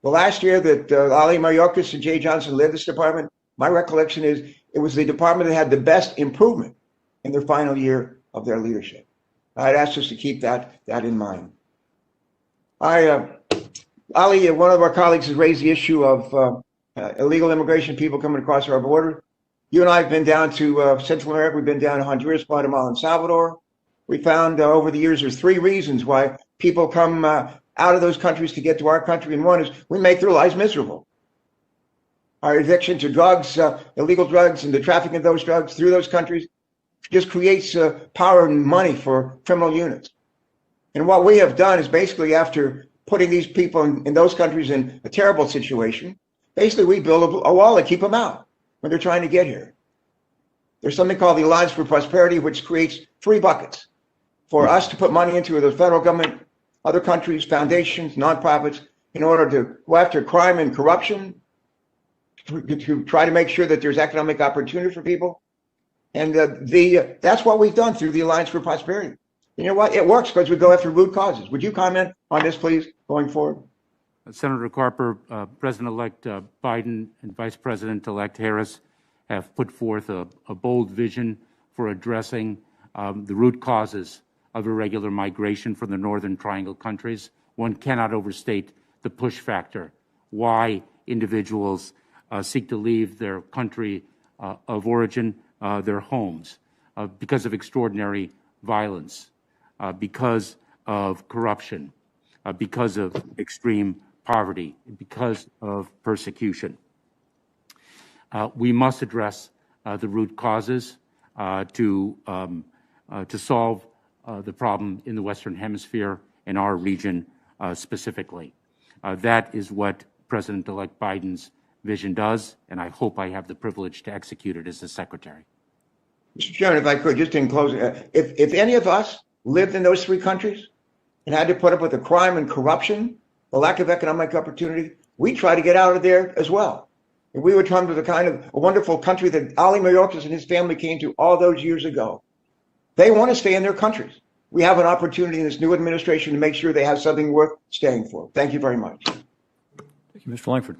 The last year that Ali Mayorkas and Jay Johnson led this department, my recollection is it was the department that had the best improvement in their final year of their leadership. I'd ask us to keep that in mind. Ali, one of our colleagues has raised the issue of illegal immigration, people coming across our border. You and I have been down to Central America. We've been down to Honduras, Guatemala, and Salvador. We found over the years there's 3 reasons why people come out of those countries to get to our country, and one is we make their lives miserable. Our addiction to drugs, illegal drugs, and the trafficking of those drugs through those countries just creates power and money for criminal units. And what we have done is basically, after putting these people in those countries in a terrible situation, basically we build a wall to keep them out when they're trying to get here. There's something called the Alliance for Prosperity, which creates 3 buckets for us to put money into the federal government, other countries, foundations, nonprofits, in order to go after crime and corruption, to try to make sure that there's economic opportunity for people. And that's what we've done through the Alliance for Prosperity. You know what? It works because we go after root causes. Would you comment on this, please, going forward? Senator Carper, President-elect Biden and Vice President-elect Harris have put forth a bold vision for addressing the root causes of irregular migration from the Northern Triangle countries. One cannot overstate the push factor, why individuals seek to leave their country of origin, their homes, because of extraordinary violence, because of corruption, because of extreme poverty, because of persecution. We must address the root causes to solve the problem in the Western Hemisphere and our region specifically. That is what President-elect Biden's vision does, and I hope I have the privilege to execute it as the Secretary. Mr. Chairman, if I could, just in closing, if any of us lived in those three countries and had to put up with the crime and corruption, the lack of economic opportunity, we try to get out of there as well. If we would come to the kind of a wonderful country that Ali Mayorkas and his family came to all those years ago, they want to stay in their countries. We have an opportunity in this new administration to make sure they have something worth staying for. Thank you very much. Thank you, Mr. Langford.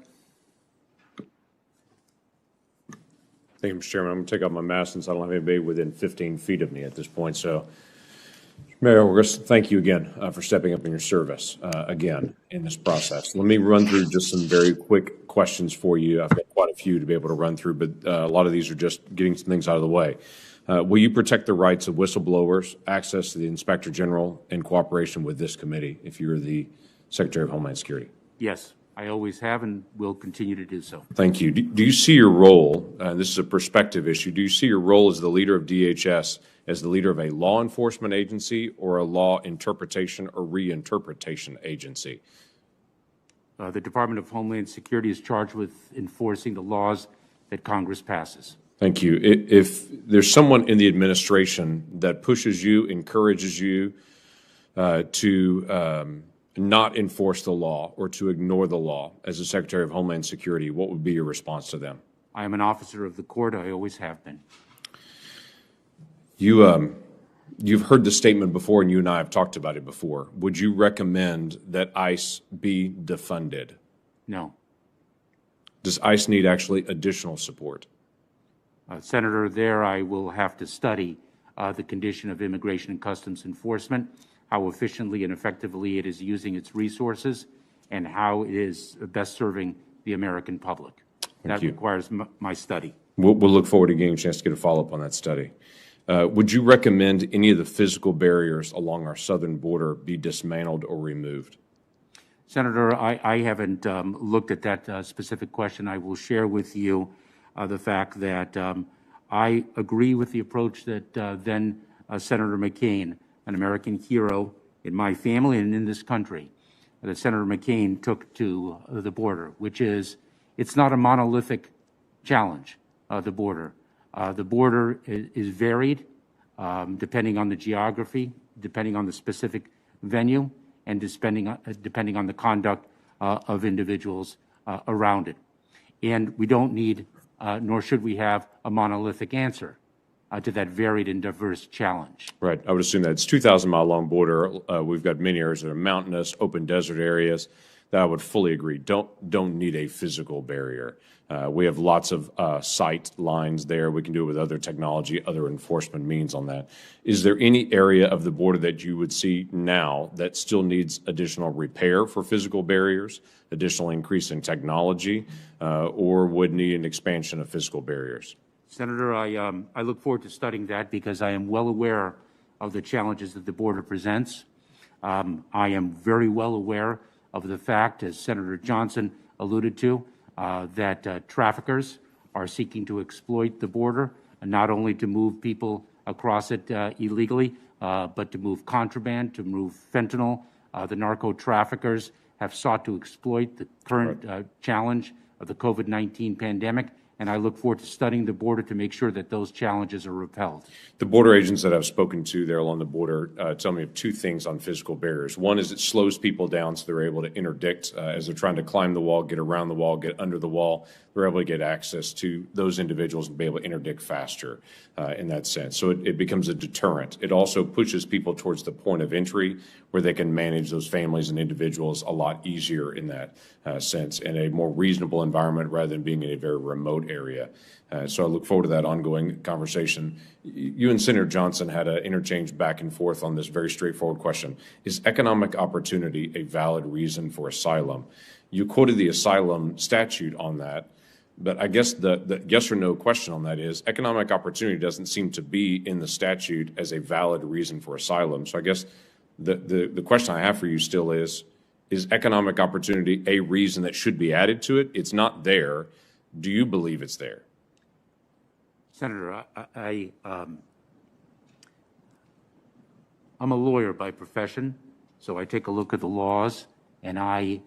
Thank you, Mr. Chairman. I'm going to take off my mask since I don't have anybody within 15 feet of me at this point. So, Mayor, thank you again for stepping up in your service again in this process. Let me run through just some very quick questions for you. I've got quite a few to be able to run through, but a lot of these are just getting some things out of the way. Will you protect the rights of whistleblowers, access to the Inspector General, in cooperation with this committee if you're the Secretary of Homeland Security? Yes, I always have and will continue to do so. Thank you. Do you see your role, this is a perspective issue, do you see your role as the leader of DHS as the leader of a law enforcement agency or a law interpretation or reinterpretation agency? The Department of Homeland Security is charged with enforcing the laws that Congress passes. Thank you. If there's someone in the administration that pushes you, encourages you to not enforce the law or to ignore the law as the Secretary of Homeland Security, what would be your response to them? I am an officer of the court. I always have been. You've heard the statement before, and you and I have talked about it before. Would you recommend that ICE be defunded? No. Does ICE need actually additional support? Senator, there I will have to study the condition of Immigration and Customs Enforcement, how efficiently and effectively it is using its resources, and how it is best serving the American public. That requires my study. We'll look forward to getting a chance to get a follow-up on that study. Would you recommend any of the physical barriers along our southern border be dismantled or removed? Senator, I haven't looked at that specific question. I will share with you the fact that I agree with the approach that then Senator McCain, an American hero in my family and in this country, that Senator McCain took to the border, which is it's not a monolithic challenge, the border. The border is varied depending on the geography, depending on the specific venue, and depending on the conduct of individuals around it. And we don't need, nor should we have, a monolithic answer to that varied and diverse challenge. Right. I would assume that it's 2,000-mile long border. We've got many areas that are mountainous, open desert areas that I would fully agree don't need a physical barrier. We have lots of sight lines there. We can do it with other technology, other enforcement means on that. Is there any area of the border that you would see now that still needs additional repair for physical barriers, additional increase in technology, or would need an expansion of physical barriers? Senator, I look forward to studying that because I am well aware of the challenges that the border presents. I am very well aware of the fact, as Senator Johnson alluded to, that traffickers are seeking to exploit the border, not only to move people across it illegally, but to move contraband, to move fentanyl. The narco traffickers have sought to exploit the current challenge of the COVID-19 pandemic, and I look forward to studying the border to make sure that those challenges are repelled. The border agents that I've spoken to there along the border tell me of two things on physical barriers. One is it slows people down so they're able to interdict as they're trying to climb the wall, get around the wall, get under the wall. They're able to get access to those individuals and be able to interdict faster in that sense. So it becomes a deterrent. It also pushes people towards the point of entry where they can manage those families and individuals a lot easier in that sense, in a more reasonable environment rather than being in a very remote area. So I look forward to that ongoing conversation. You and Senator Johnson had an interchange back and forth on this very straightforward question. Is economic opportunity a valid reason for asylum? You quoted the asylum statute on that, but I guess the yes or no question on that is economic opportunity doesn't seem to be in the statute as a valid reason for asylum. So I guess the question I have for you still is economic opportunity a reason that should be added to it? It's not there. Do you believe it's there? Senator, I'm a lawyer by profession, so I take a look at the laws and I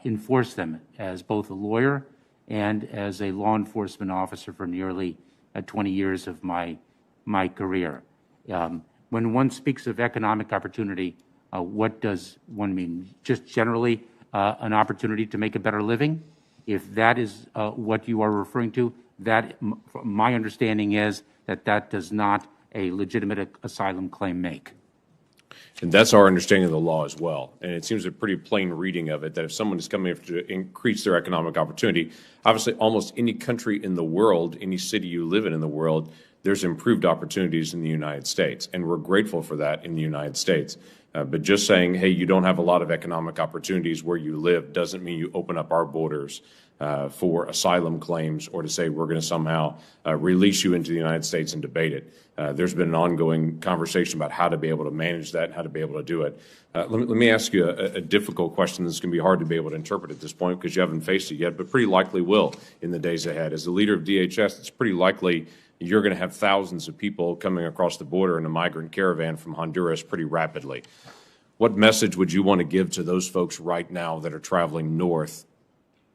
enforce them as both a lawyer and as a law enforcement officer for nearly 20 years of my career. When one speaks of economic opportunity, what does one mean? Just generally an opportunity to make a better living? If that is what you are referring to, that my understanding is that does not a legitimate asylum claim make. And that's our understanding of the law as well. And it seems a pretty plain reading of it that if someone is coming up to increase their economic opportunity, obviously almost any country in the world, any city you live in the world, there's improved opportunities in the United States. And we're grateful for that in the United States. But just saying, hey, you don't have a lot of economic opportunities where you live doesn't mean you open up our borders for asylum claims or to say we're going to somehow release you into the United States and debate it. There's been an ongoing conversation about how to be able to manage that and how to be able to do it. Let me ask you a difficult question that's going to be hard to be able to interpret at this point because you haven't faced it yet, but pretty likely will in the days ahead. As the leader of DHS, it's pretty likely you're going to have thousands of people coming across the border in a migrant caravan from Honduras pretty rapidly. What message would you want to give to those folks right now that are traveling north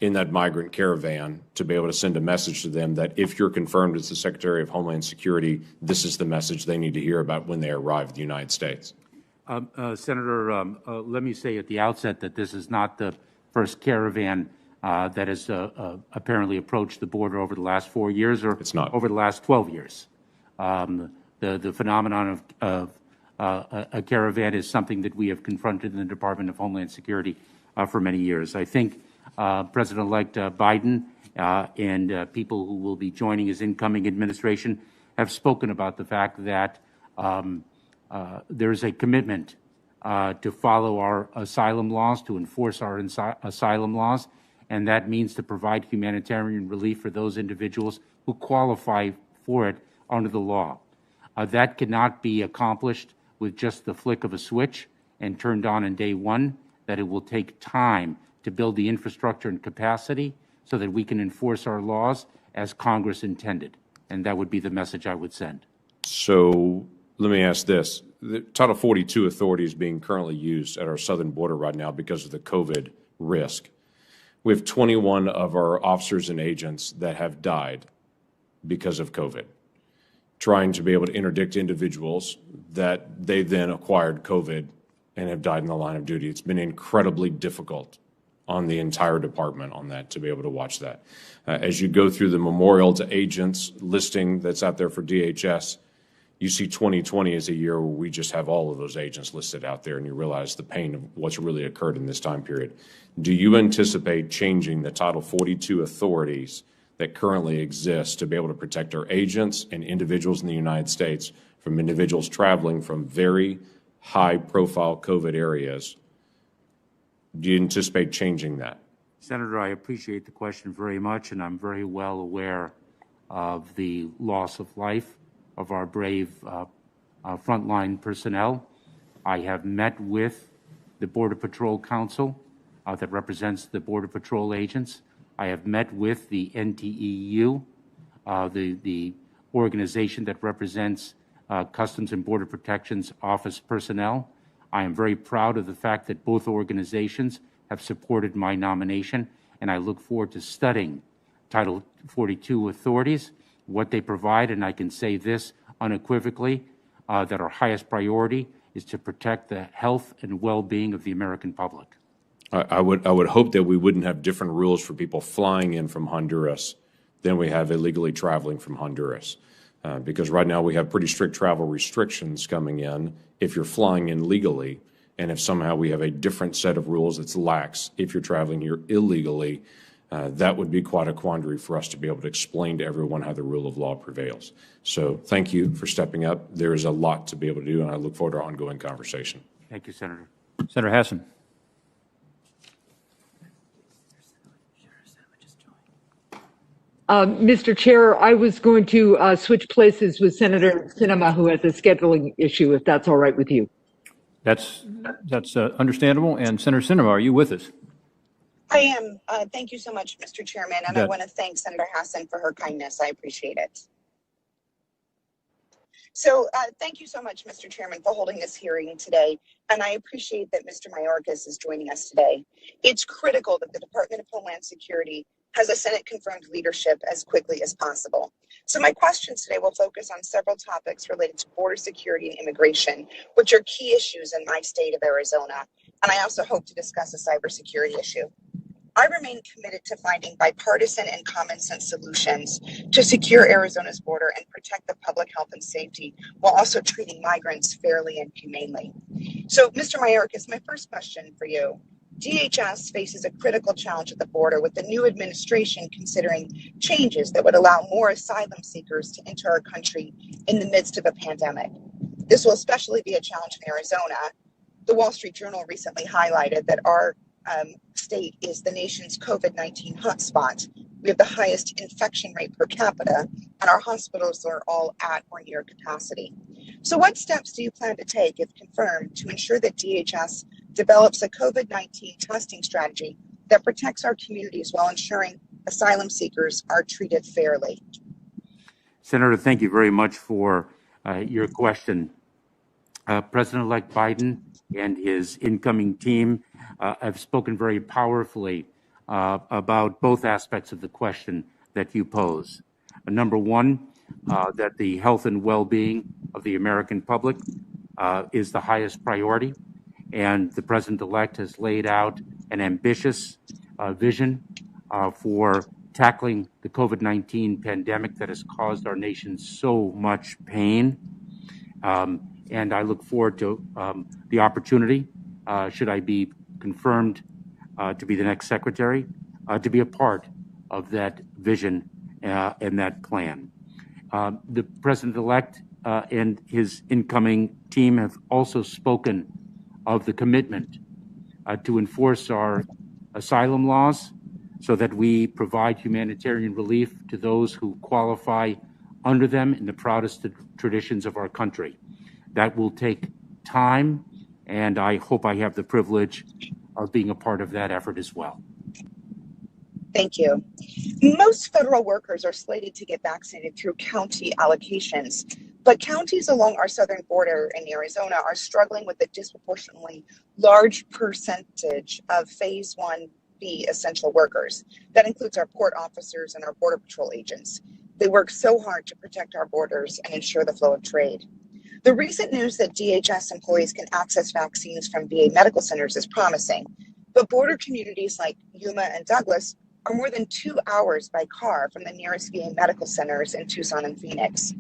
in that migrant caravan to be able to send a message to them that if you're confirmed as the Secretary of Homeland Security, this is the message they need to hear about when they arrive in the United States? Senator, let me say at the outset that this is not the first caravan that has apparently approached the border over the last 4 years or It's not. over the last 12 years. The phenomenon of a caravan is something that we have confronted in the Department of Homeland Security for many years. I think President-elect Biden and people who will be joining his incoming administration have spoken about the fact that there is a commitment to follow our asylum laws, to enforce our asylum laws, and that means to provide humanitarian relief for those individuals who qualify for it under the law. That cannot be accomplished with just the flick of a switch and turned on day one, that it will take time to build the infrastructure and capacity so that we can enforce our laws as Congress intended. And that would be the message I would send. So let me ask this. The Title 42 authority is being currently used at our southern border right now because of the COVID risk. We have 21 of our officers and agents that have died because of COVID, trying to be able to interdict individuals that they then acquired COVID and have died in the line of duty. It's been incredibly difficult on the entire department on that, to be able to watch that. As you go through the memorial to agents listing that's out there for DHS, you see 2020 as a year where we just have all of those agents listed out there, and you realize the pain of what's really occurred in this time period. Do you anticipate changing the Title 42 authorities that currently exist to be able to protect our agents and individuals in the United States from individuals traveling from very high-profile COVID areas? Do you anticipate changing that? Senator, I appreciate the question very much, and I'm very well aware of the loss of life of our brave frontline personnel. I have met with the Border Patrol Council that represents the Border Patrol agents. I have met with the NTEU, the organization that represents Customs and Border Protection's office personnel. I am very proud of the fact that both organizations have supported my nomination, and I look forward to studying Title 42 authorities, what they provide, and I can say this unequivocally, that our highest priority is to protect the health and well-being of the American public. I would hope that we wouldn't have different rules for people flying in from Honduras than we have illegally traveling from Honduras. Because right now we have pretty strict travel restrictions coming in if you're flying in legally, and if somehow we have a different set of rules that's lax if you're traveling here illegally, that would be quite a quandary for us to be able to explain to everyone how the rule of law prevails. So thank you for stepping up. There is a lot to be able to do, and I look forward to our ongoing conversation. Thank you, Senator. Senator Hassan. Mr. Chair, I was going to switch places with Senator Sinema, who has a scheduling issue, if that's all right with you. That's understandable. And Senator Sinema, are you with us? I am. Thank you so much, Mr. Chairman. And I want to thank Senator Hassan for her kindness. I appreciate it. So thank you so much, Mr. Chairman, for holding this hearing today. And I appreciate that Mr. Mayorkas is joining us today. It's critical that the Department of Homeland Security has a Senate-confirmed leadership as quickly as possible. So my questions today will focus on several topics related to border security and immigration, which are key issues in my state of Arizona. And I also hope to discuss a cybersecurity issue. I remain committed to finding bipartisan and common sense solutions to secure Arizona's border and protect the public health and safety while also treating migrants fairly and humanely. So, Mr. Mayorkas, my first question for you. DHS faces a critical challenge at the border with the new administration considering changes that would allow more asylum seekers to enter our country in the midst of a pandemic. This will especially be a challenge in Arizona. The Wall Street Journal recently highlighted that our state is the nation's COVID-19 hotspot. We have the highest infection rate per capita, and our hospitals are all at or near capacity. So what steps do you plan to take, if confirmed, to ensure that DHS develops a COVID-19 testing strategy that protects our communities while ensuring asylum seekers are treated fairly? Senator, thank you very much for your question. President-elect Biden and his incoming team have spoken very powerfully about both aspects of the question that you pose. Number one, that the health and well-being of the American public is the highest priority, and the President-elect has laid out an ambitious vision for tackling the COVID-19 pandemic that has caused our nation so much pain. And I look forward to the opportunity, should I be confirmed to be the next secretary, to be a part of that vision and that plan. The President-elect and his incoming team have also spoken of the commitment to enforce our asylum laws so that we provide humanitarian relief to those who qualify under them in the proudest traditions of our country. That will take time, and I hope I have the privilege of being a part of that effort as well. Thank you. Most federal workers are slated to get vaccinated through county allocations, but counties along our southern border in Arizona are struggling with a disproportionately large percentage of Phase 1B essential workers. That includes our port officers and our Border Patrol agents. They work so hard to protect our borders and ensure the flow of trade. The recent news that DHS employees can access vaccines from VA medical centers is promising, but border communities like Yuma and Douglas are more than 2 hours by car from the nearest VA medical centers in Tucson and Phoenix.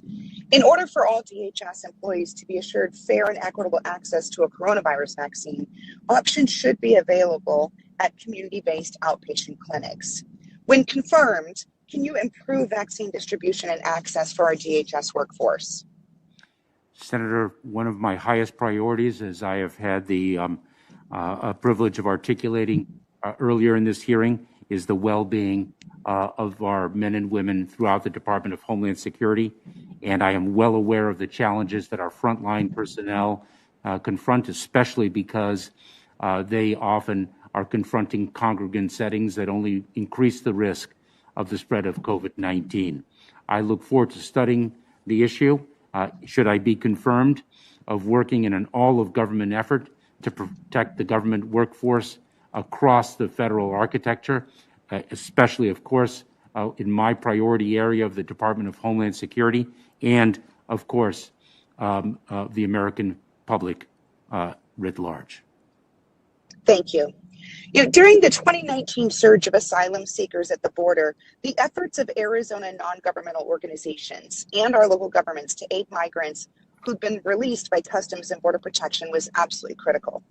In order for all DHS employees to be assured fair and equitable access to a coronavirus vaccine, options should be available at community-based outpatient clinics. When confirmed, can you improve vaccine distribution and access for our DHS workforce? Senator, one of my highest priorities, as I have had the privilege of articulating earlier in this hearing, is the well-being of our men and women throughout the Department of Homeland Security. And I am well aware of the challenges that our frontline personnel confront, especially because they often are confronting congregant settings that only increase the risk of the spread of COVID-19. I look forward to studying the issue, should I be confirmed, of working in an all-of-government effort to protect the government workforce across the federal architecture, especially, of course, in my priority area of the Department of Homeland Security, and, of course, the American public writ large. Thank you. During the 2019 surge of asylum seekers at the border, the efforts of Arizona non-governmental organizations and our local governments to aid migrants who'd been released by Customs and Border Protection was absolutely critical.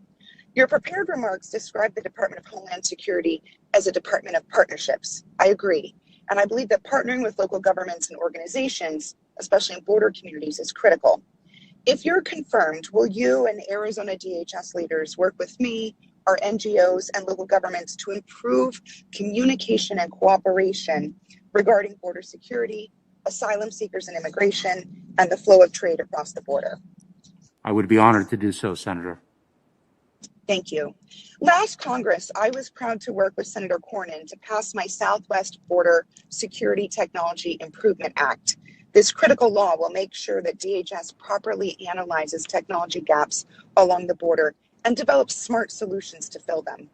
Your prepared remarks describe the Department of Homeland Security as a department of partnerships. I agree. And I believe that partnering with local governments and organizations, especially in border communities, is critical. If you're confirmed, will you and Arizona DHS leaders work with me, our NGOs, and local governments to improve communication and cooperation regarding border security, asylum seekers and immigration, and the flow of trade across the border? I would be honored to do so, Senator. Thank you. Last Congress, I was proud to work with Senator Cornyn to pass my Southwest Border Security Technology Improvement Act. This critical law will make sure that DHS properly analyzes technology gaps along the border and develops smart solutions to fill them.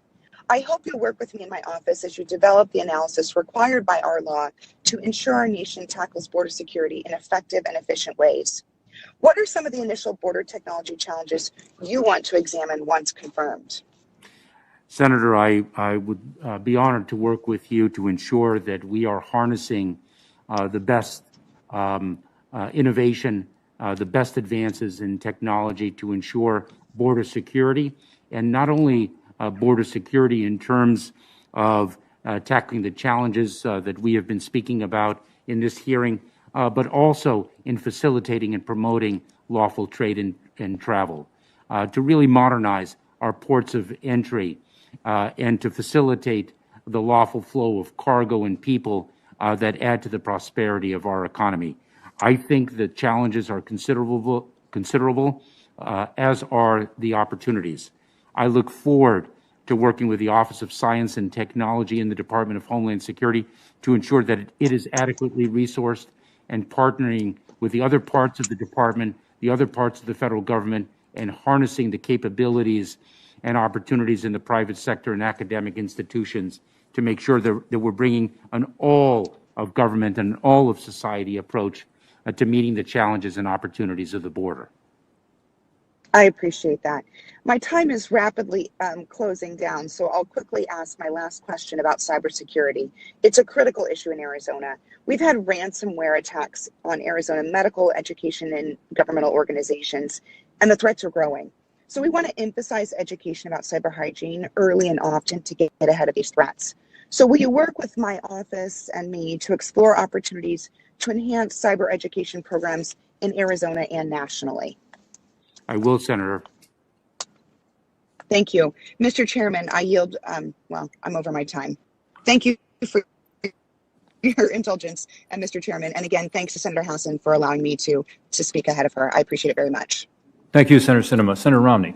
I hope you'll work with me in my office as you develop the analysis required by our law to ensure our nation tackles border security in effective and efficient ways. What are some of the initial border technology challenges you want to examine once confirmed? Senator, I would be honored to work with you to ensure that we are harnessing the best innovation, the best advances in technology to ensure border security, and not only border security in terms of tackling the challenges that we have been speaking about in this hearing, but also in facilitating and promoting lawful trade and travel, to really modernize our ports of entry and to facilitate the lawful flow of cargo and people that add to the prosperity of our economy. I think the challenges are considerable, as are the opportunities. I look forward to working with the Office of Science and Technology in the Department of Homeland Security to ensure that it is adequately resourced and partnering with the other parts of the department, the other parts of the federal government, and harnessing the capabilities and opportunities in the private sector and academic institutions to make sure that we're bringing an all of government and all of society approach to meeting the challenges and opportunities of the border. I appreciate that. My time is rapidly closing down, so I'll quickly ask my last question about cybersecurity. It's a critical issue in Arizona. We've had ransomware attacks on Arizona medical, education, and governmental organizations, and the threats are growing. So we want to emphasize education about cyber hygiene early and often to get ahead of these threats. So will you work with my office and me to explore opportunities to enhance cyber education programs in Arizona and nationally? I will, Senator. Thank you. Mr. Chairman, I yield, well, I'm over my time. Thank you for your indulgence, and Mr. Chairman. And again, thanks to Senator Hassan for allowing me to speak ahead of her. I appreciate it very much. Thank you, Senator Sinema. Senator Romney.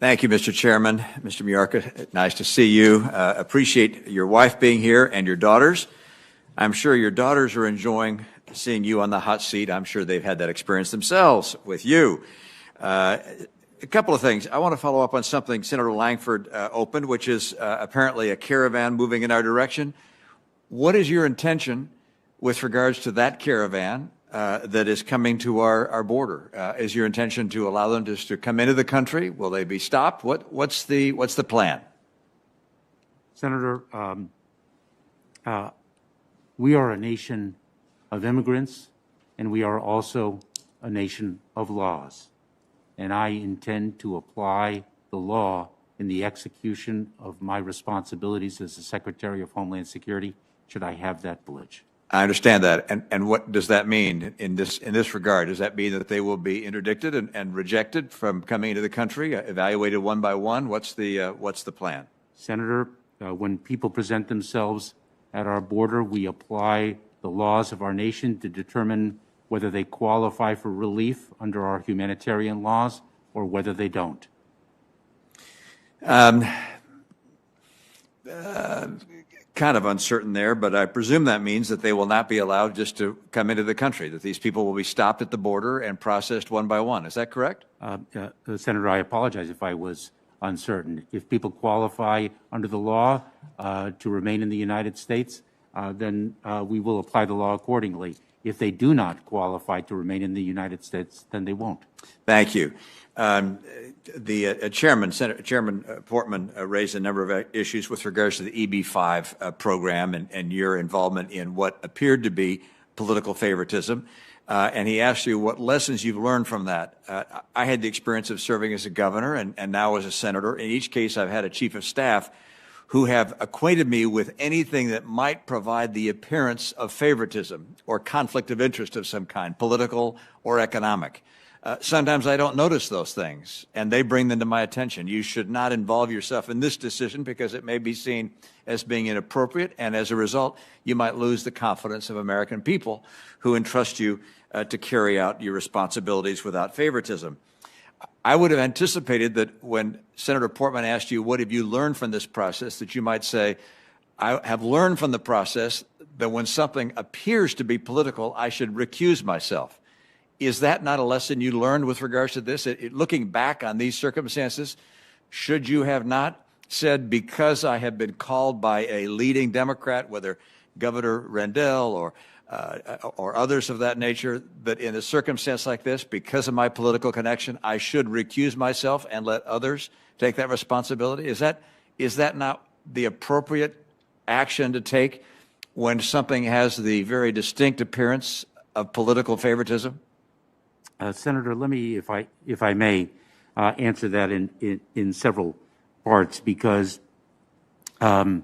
Thank you, Mr. Chairman. Mr. Mayorkas, nice to see you. Appreciate your wife being here and your daughters. I'm sure your daughters are enjoying seeing you on the hot seat. I'm sure they've had that experience themselves with you. A couple of things. I want to follow up on something Senator Langford opened, which is apparently a caravan moving in our direction. What is your intention with regards to that caravan that is coming to our border? Is your intention to allow them just to come into the country? Will they be stopped? What's the plan? Senator, we are a nation of immigrants, and we are also a nation of laws. And I intend to apply the law in the execution of my responsibilities as the Secretary of Homeland Security, should I have that privilege. I understand that. And what does that mean in this regard? Does that mean that they will be interdicted and rejected from coming into the country, evaluated one by one? What's the plan? Senator, when people present themselves at our border, we apply the laws of our nation to determine whether they qualify for relief under our humanitarian laws or whether they don't. Kind of uncertain there, but I presume that means that they will not be allowed just to come into the country, that these people will be stopped at the border and processed one by one. Is that correct? Senator, I apologize if I was uncertain. If people qualify under the law to remain in the United States, then we will apply the law accordingly. If they do not qualify to remain in the United States, then they won't. Thank you. The Chairman Portman raised a number of issues with regards to the EB-5 program and your involvement in what appeared to be political favoritism. And he asked you what lessons you've learned from that. I had the experience of serving as a governor and now as a senator. In each case, I've had a chief of staff who have acquainted me with anything that might provide the appearance of favoritism or conflict of interest of some kind, political or economic. Sometimes I don't notice those things, and they bring them to my attention. You should not involve yourself in this decision because it may be seen as being inappropriate, and as a result, you might lose the confidence of American people who entrust you to carry out your responsibilities without favoritism. I would have anticipated that when Senator Portman asked you, what have you learned from this process, that you might say, I have learned from the process that when something appears to be political, I should recuse myself. Is that not a lesson you learned with regards to this? Looking back on these circumstances, should you have not said, because I have been called by a leading Democrat, whether Governor Rendell or others of that nature, that in a circumstance like this, because of my political connection, I should recuse myself and let others take that responsibility? Is that not the appropriate action to take when something has the very distinct appearance of political favoritism? Senator, let me, if I may, answer that in several parts, because the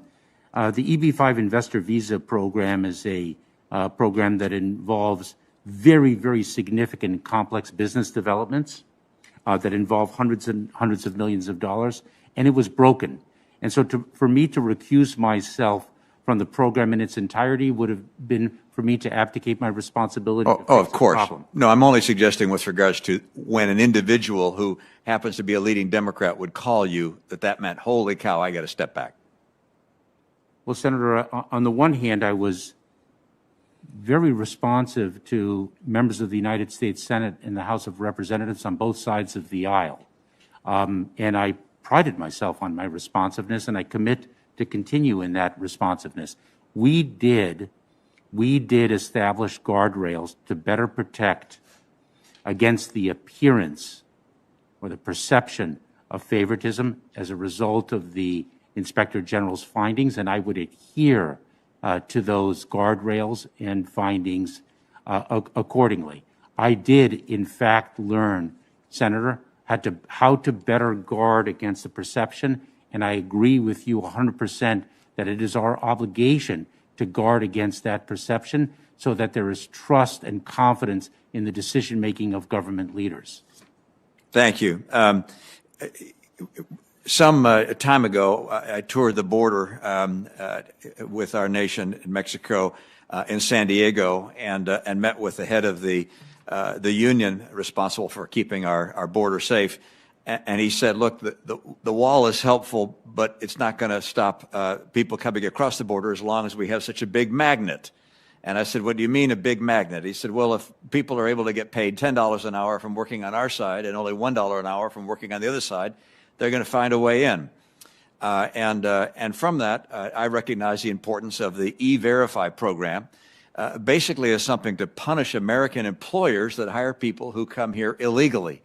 EB-5 Investor Visa Program is a program that involves very, very significant and complex business developments that involve hundreds and hundreds of millions of dollars, and it was broken. And so for me to recuse myself from the program in its entirety would have been for me to abdicate my responsibility to fix of course. the problem. No, I'm only suggesting with regards to when an individual who happens to be a leading Democrat would call you, that meant, holy cow, I got to step back. Well, Senator, on the one hand, I was very responsive to members of the United States Senate and the House of Representatives on both sides of the aisle. And I prided myself on my responsiveness, and I commit to continue in that responsiveness. We did establish guardrails to better protect against the appearance or the perception of favoritism as a result of the Inspector General's findings, and I would adhere to those guardrails and findings accordingly. I did, in fact, learn, Senator, how to better guard against the perception, and I agree with you 100% that it is our obligation to guard against that perception so that there is trust and confidence in the decision-making of government leaders. Thank you. Some time ago, I toured the border with our nation in Mexico in San Diego and met with the head of the union responsible for keeping our border safe. And he said, look, the wall is helpful, but it's not going to stop people coming across the border as long as we have such a big magnet. And I said, what do you mean a big magnet? He said, well, if people are able to get paid $10 an hour from working on our side and only $1 an hour from working on the other side, they're going to find a way in. And from that, I recognize the importance of the E-Verify program, basically as something to punish American employers that hire people who come here illegally.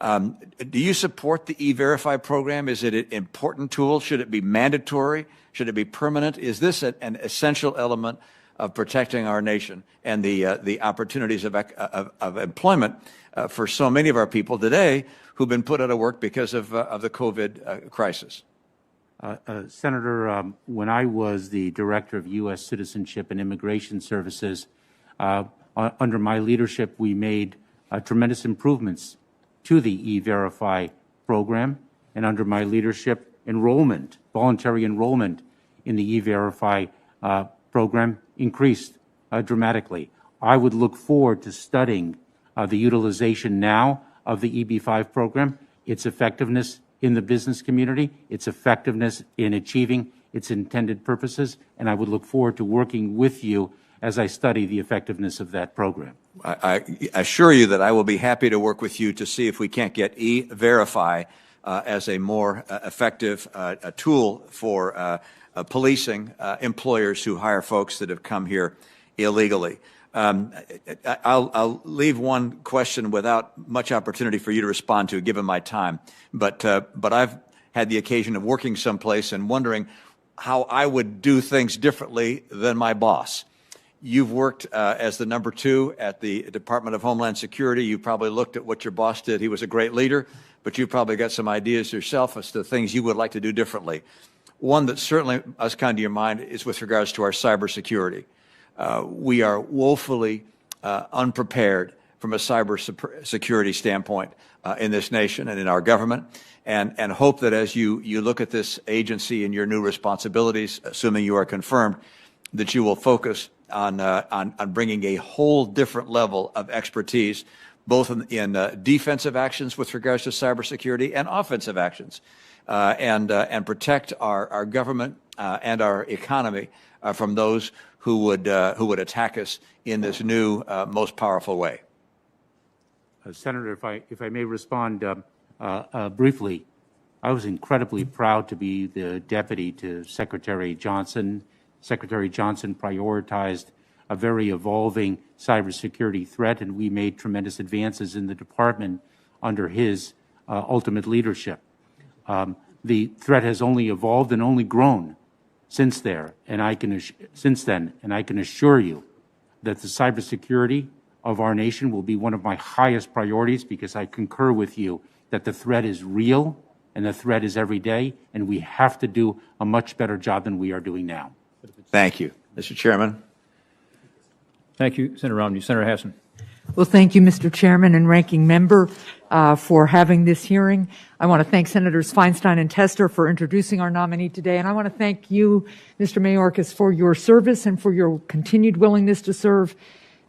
Do you support the E-Verify program? Is it an important tool? Should it be mandatory? Should it be permanent? Is this an essential element of protecting our nation and the opportunities of employment for so many of our people today who've been put out of work because of the COVID crisis? Senator, when I was the Director of U.S. Citizenship and Immigration Services, under my leadership, we made tremendous improvements to the E-Verify program, and under my leadership, voluntary enrollment in the E-Verify program increased dramatically. I would look forward to studying the utilization now of the EB-5 program, its effectiveness in the business community, its effectiveness in achieving its intended purposes, and I would look forward to working with you as I study the effectiveness of that program. I assure you that I will be happy to work with you to see if we can't get E-Verify as a more effective tool for policing employers who hire folks that have come here illegally. I'll leave one question without much opportunity for you to respond to, given my time. But I've had the occasion of working someplace and wondering how I would do things differently than my boss. You've worked as the number 2 at the Department of Homeland Security. You probably looked at what your boss did. He was a great leader, but you probably got some ideas yourself as to things you would like to do differently. One that certainly has come to your mind is with regards to our cybersecurity. We are woefully unprepared from a cybersecurity standpoint in this nation and in our government, and hope that as you look at this agency and your new responsibilities, assuming you are confirmed, that you will focus on bringing a whole different level of expertise, both in defensive actions with regards to cybersecurity and offensive actions, and protect our government and our economy from those who would attack us in this new, most powerful way. Senator, if I may respond briefly, I was incredibly proud to be the deputy to Secretary Johnson. Secretary Johnson prioritized a very evolving cybersecurity threat, and we made tremendous advances in the department under his ultimate leadership. The threat has only evolved and only grown since then, and I can assure you that the cybersecurity of our nation will be one of my highest priorities, because I concur with you that the threat is real and the threat is every day, and we have to do a much better job than we are doing now. Thank you. Mr. Chairman. Thank you, Senator Romney. Senator Hassan. Well, thank you, Mr. Chairman and Ranking Member, for having this hearing. I want to thank Senators Feinstein and Tester for introducing our nominee today, and I want to thank you, Mr. Mayorkas, for your service and for your continued willingness to serve.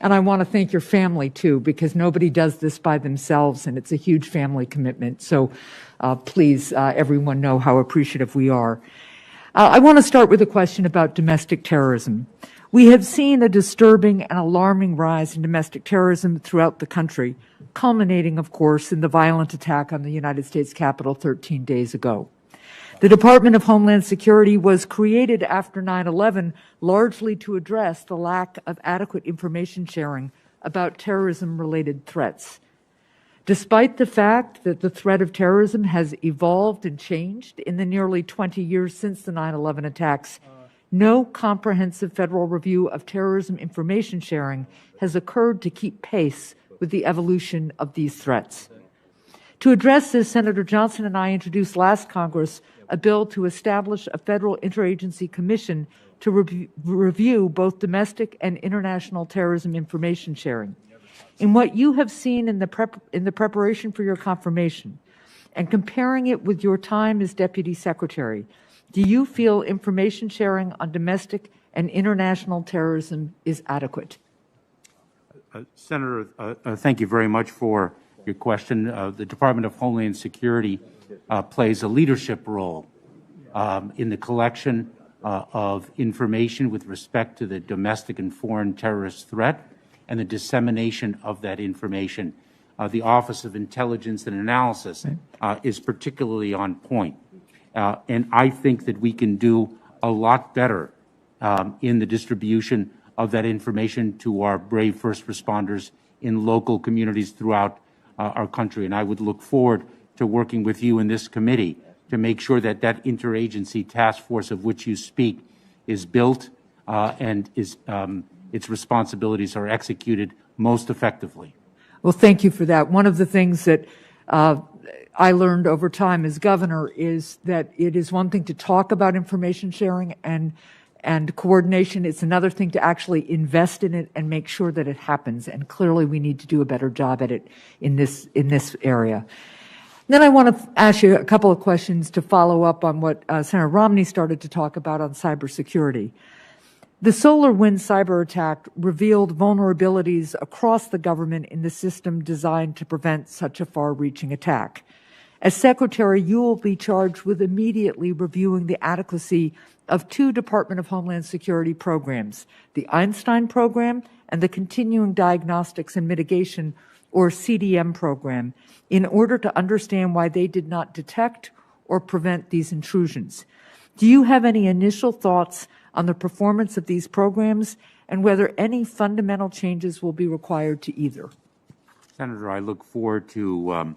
And I want to thank your family, too, because nobody does this by themselves, and it's a huge family commitment. So please, everyone know how appreciative we are. I want to start with a question about domestic terrorism. We have seen a disturbing and alarming rise in domestic terrorism throughout the country, culminating, of course, in the violent attack on the United States Capitol 13 days ago. The Department of Homeland Security was created after 9/11 largely to address the lack of adequate information sharing about terrorism-related threats. Despite the fact that the threat of terrorism has evolved and changed in the nearly 20 years since the 9/11 attacks, no comprehensive federal review of terrorism information sharing has occurred to keep pace with the evolution of these threats. To address this, Senator Johnson and I introduced last Congress a bill to establish a federal interagency commission to review both domestic and international terrorism information sharing. In what you have seen in the preparation for your confirmation, and comparing it with your time as Deputy Secretary, do you feel information sharing on domestic and international terrorism is adequate? Senator, thank you very much for your question. The Department of Homeland Security plays a leadership role in the collection of information with respect to the domestic and foreign terrorist threat and the dissemination of that information. The Office of Intelligence and Analysis is particularly on point. And I think that we can do a lot better in the distribution of that information to our brave first responders in local communities throughout our country. And I would look forward to working with you in this committee to make sure that that interagency task force of which you speak is built and its responsibilities are executed most effectively. Well, thank you for that. One of the things that I learned over time as governor is that it is one thing to talk about information sharing and coordination. It's another thing to actually invest in it and make sure that it happens. And clearly we need to do a better job at it in this area. Then I want to ask you a couple of questions to follow up on what Senator Romney started to talk about on cybersecurity. The SolarWinds cyber attack revealed vulnerabilities across the government in the system designed to prevent such a far-reaching attack. As Secretary, you will be charged with immediately reviewing the adequacy of two Department of Homeland Security programs, the Einstein program and the Continuing Diagnostics and Mitigation, or CDM program, in order to understand why they did not detect or prevent these intrusions. Do you have any initial thoughts on the performance of these programs and whether any fundamental changes will be required to either? Senator, I look forward to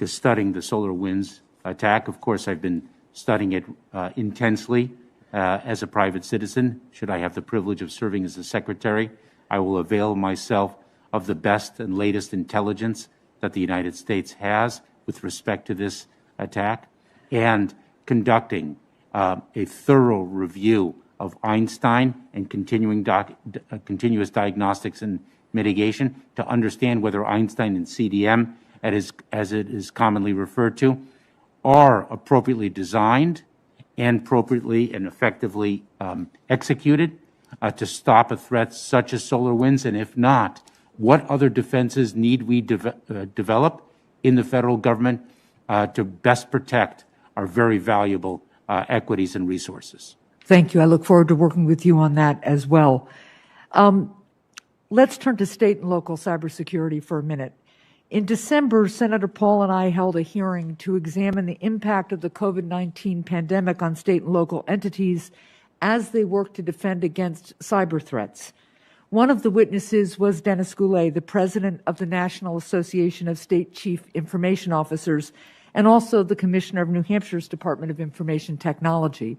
studying the SolarWinds attack. Of course, I've been studying it intensely as a private citizen. Should I have the privilege of serving as a secretary, I will avail myself of the best and latest intelligence that the United States has with respect to this attack, and conducting a thorough review of Einstein and continuous diagnostics and mitigation to understand whether Einstein and CDM, as it is commonly referred to, are appropriately designed and appropriately and effectively executed to stop a threat such as SolarWinds, and if not, what other defenses need we develop in the federal government to best protect our very valuable equities and resources. Thank you. I look forward to working with you on that as well. Let's turn to state and local cybersecurity for a minute. In December, Senator Paul and I held a hearing to examine the impact of the COVID-19 pandemic on state and local entities as they work to defend against cyber threats. One of the witnesses was Dennis Goulet, the president of the National Association of State Chief Information Officers, and also the commissioner of New Hampshire's Department of Information Technology.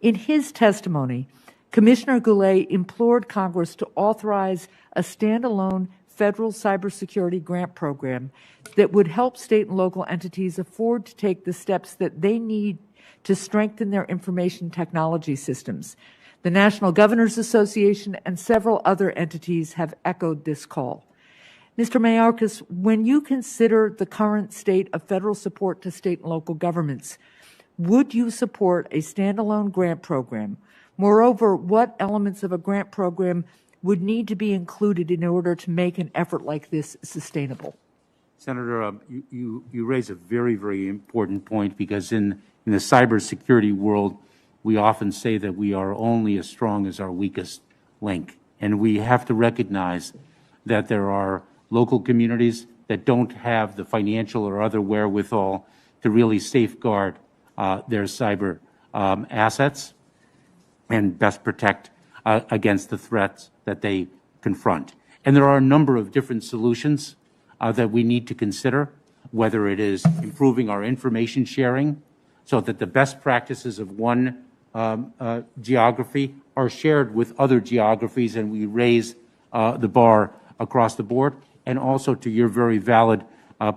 In his testimony, Commissioner Goulet implored Congress to authorize a standalone federal cybersecurity grant program that would help state and local entities afford to take the steps that they need to strengthen their information technology systems. The National Governors Association and several other entities have echoed this call. Mr. Mayorkas, when you consider the current state of federal support to state and local governments, would you support a standalone grant program? Moreover, what elements of a grant program would need to be included in order to make an effort like this sustainable? Senator, you raise a very, very important point, because in the cybersecurity world, we often say that we are only as strong as our weakest link. And we have to recognize that there are local communities that don't have the financial or other wherewithal to really safeguard their cyber assets and best protect against the threats that they confront. And there are a number of different solutions that we need to consider, whether it is improving our information sharing so that the best practices of one geography are shared with other geographies and we raise the bar across the board. And also, to your very valid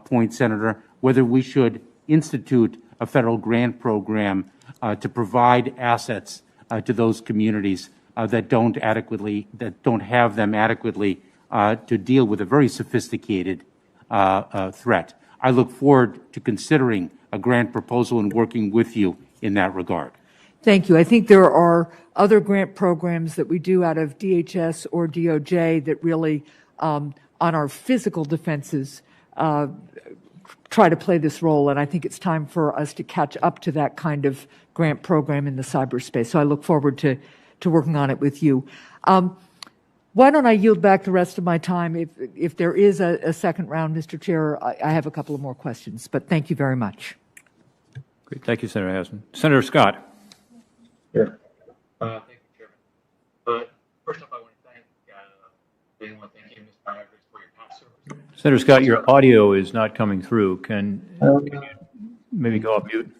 point, Senator, whether we should institute a federal grant program to provide assets to those communities that don't have them adequately to deal with a very sophisticated threat. I look forward to considering a grant proposal and working with you in that regard. Thank you. I think there are other grant programs that we do out of DHS or DOJ that really, on our physical defenses, try to play this role, and I think it's time for us to catch up to that kind of grant program in the cyberspace. So I look forward to working on it with you. Why don't I yield back the rest of my time? If there is a second round, Mr. Chair, I have a couple of more questions, but thank you very much. Great. Thank you, Senator Hassan. Senator Scott. Sure. Thank you, Chairman. First off, I want to thank you, Ms. Mayorkas, for your past service. Senator Scott, your audio is not coming through. Can you maybe go off mute?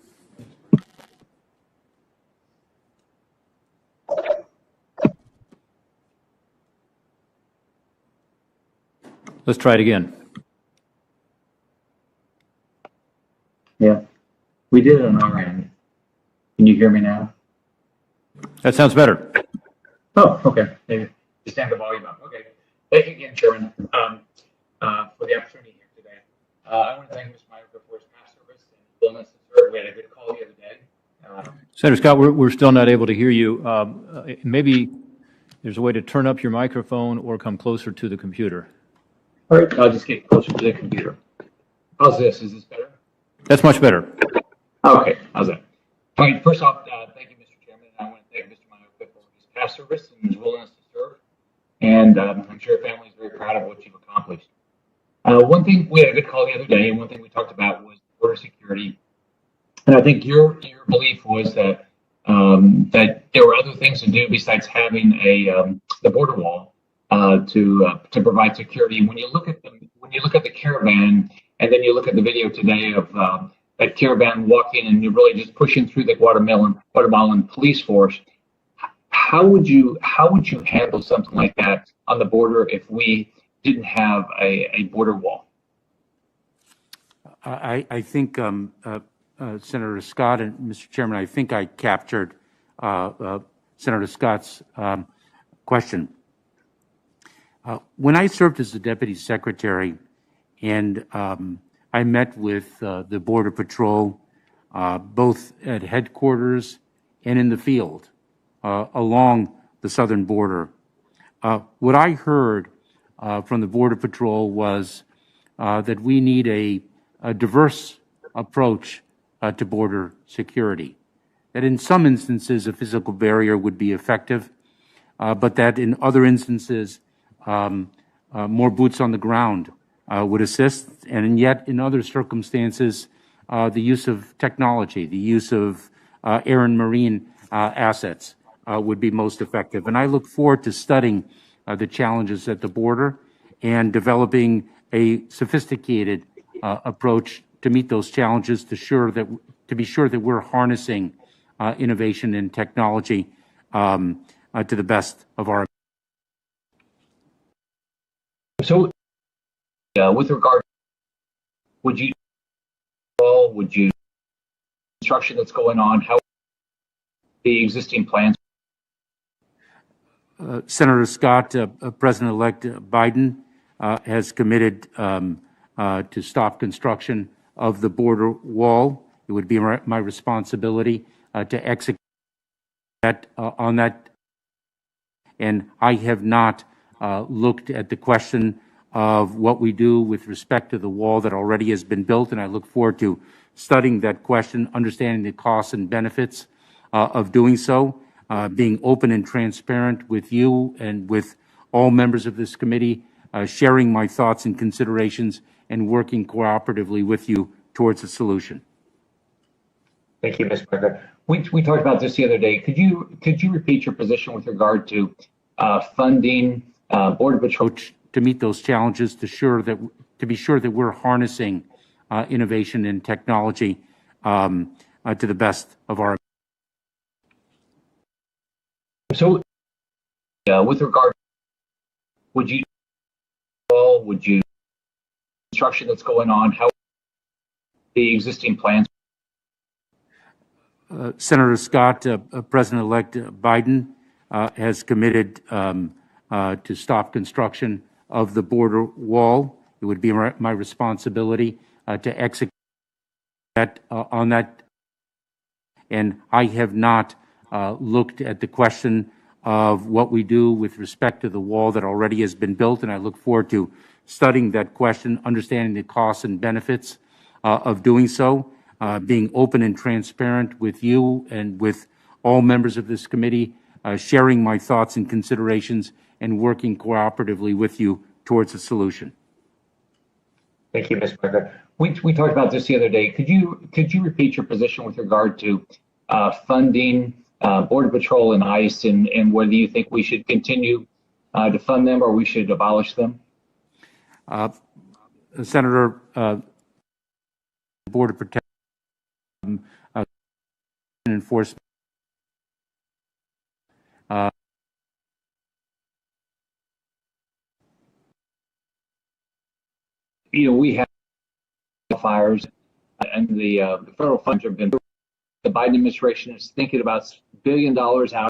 Let's try it again. Yeah, we did it on our end. Can you hear me now? That sounds better. Oh, okay. Maybe just turn the volume up. Okay. Thank you again, Chairman, for the opportunity here today. I want to thank Mr. Mayorkas for his past service and willingness to serve. We had a good call the other day. Senator Scott, we're still not able to hear you. Maybe there's a way to turn up your microphone or come closer to the computer. All right, I'll just get closer to the computer. How's this? Is this better? That's much better. Okay, how's that? All right, first off, thank you, Mr. Chairman. I want to thank Mr. Mayorkas for his past service and his willingness to serve. And I'm sure your family is very proud of what you've accomplished. One thing, we had a good call the other day, and one thing we talked about was border security. And I think your belief was that that there were other things to do besides having the border wall to provide security. When you look at the caravan, and then you look at the video today of that caravan walking, and you're really just pushing through the Guatemalan police force. How would you handle something like that on the border if we didn't have a border wall? I think, Senator Scott and Mr. Chairman, I think I captured Senator Scott's question. When I served as the Deputy Secretary and I met with the Border Patrol, both at headquarters and in the field along the southern border, what I heard from the Border Patrol was that we need a diverse approach to border security. That in some instances a physical barrier would be effective, but that in other instances more boots on the ground would assist, and yet in other circumstances the use of technology, the use of air and marine assets would be most effective. And I look forward to studying the challenges at the border and developing a sophisticated approach to meet those challenges to be sure that we're harnessing innovation and technology to the best of our. So, with regard, would you construction that's going on? How the existing plans? Senator Scott, President-elect Biden has committed to stop construction of the border wall. It would be my responsibility to execute that on that. And I have not looked at the question of what we do with respect to the wall that already has been built, and I look forward to studying that question, understanding the costs and benefits of doing so, being open and transparent with you and with all members of this committee, sharing my thoughts and considerations, and working cooperatively with you towards a solution. Thank you, Mr. Speaker. We talked about this the other day. Could you repeat your position with regard to funding Border Patrol to meet those challenges, to be sure that we're harnessing innovation and technology to the best of our. So, with regard, would you construction that's going on? How the existing plans? Senator Scott, President-elect Biden has committed to stop construction of the border wall. It would be my responsibility to execute that on that. And I have not looked at the question of what we do with respect to the wall that already has been built, and I look forward to studying that question, understanding the costs and benefits of doing so, being open and transparent with you and with all members of this committee, sharing my thoughts and considerations, and working cooperatively with you towards a solution. Thank you, Mr. Speaker. We talked about this the other day. Could you repeat your position with regard to funding Border Patrol and ICE, and whether you think we should continue to fund them or we should abolish them? Senator, Border Protection enforcement. We have fires, and the federal funds have been. The Biden administration is thinking about $1 billion out.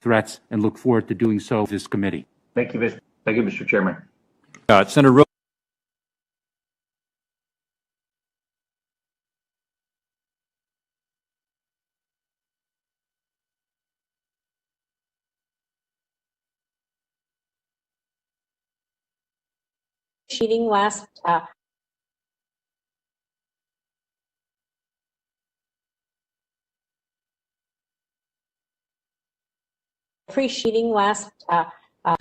threats and look forward to doing so with this committee. Thank you, Mr. Chairman. Senator Ro- Cheating last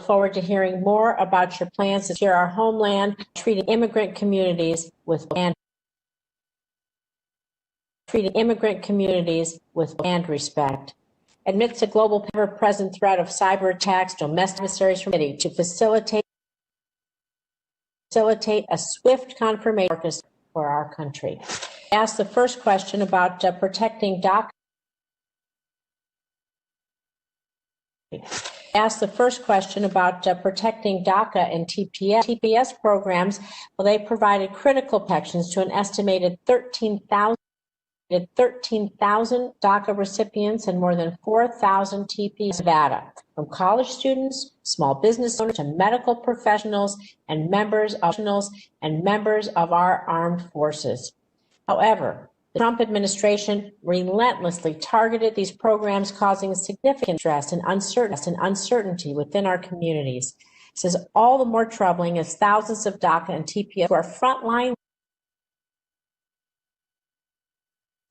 forward to hearing more about your plans to secure our homeland, treating immigrant communities with and respect. Amidst a global ever-present threat of cyber attacks, domestic adversaries from Italy to facilitate a swift confirmation for our country. I asked the first question about protecting DACA. And TPS programs. Well, they provided critical protections to an estimated 13,000 DACA recipients and more than 4,000 TPS Nevada, from college students, small business owners, to medical professionals and members of our armed forces. However, the Trump administration relentlessly targeted these programs, causing significant stress and uncertainty within our communities. This is all the more troubling as thousands of DACA and TPS who are frontline.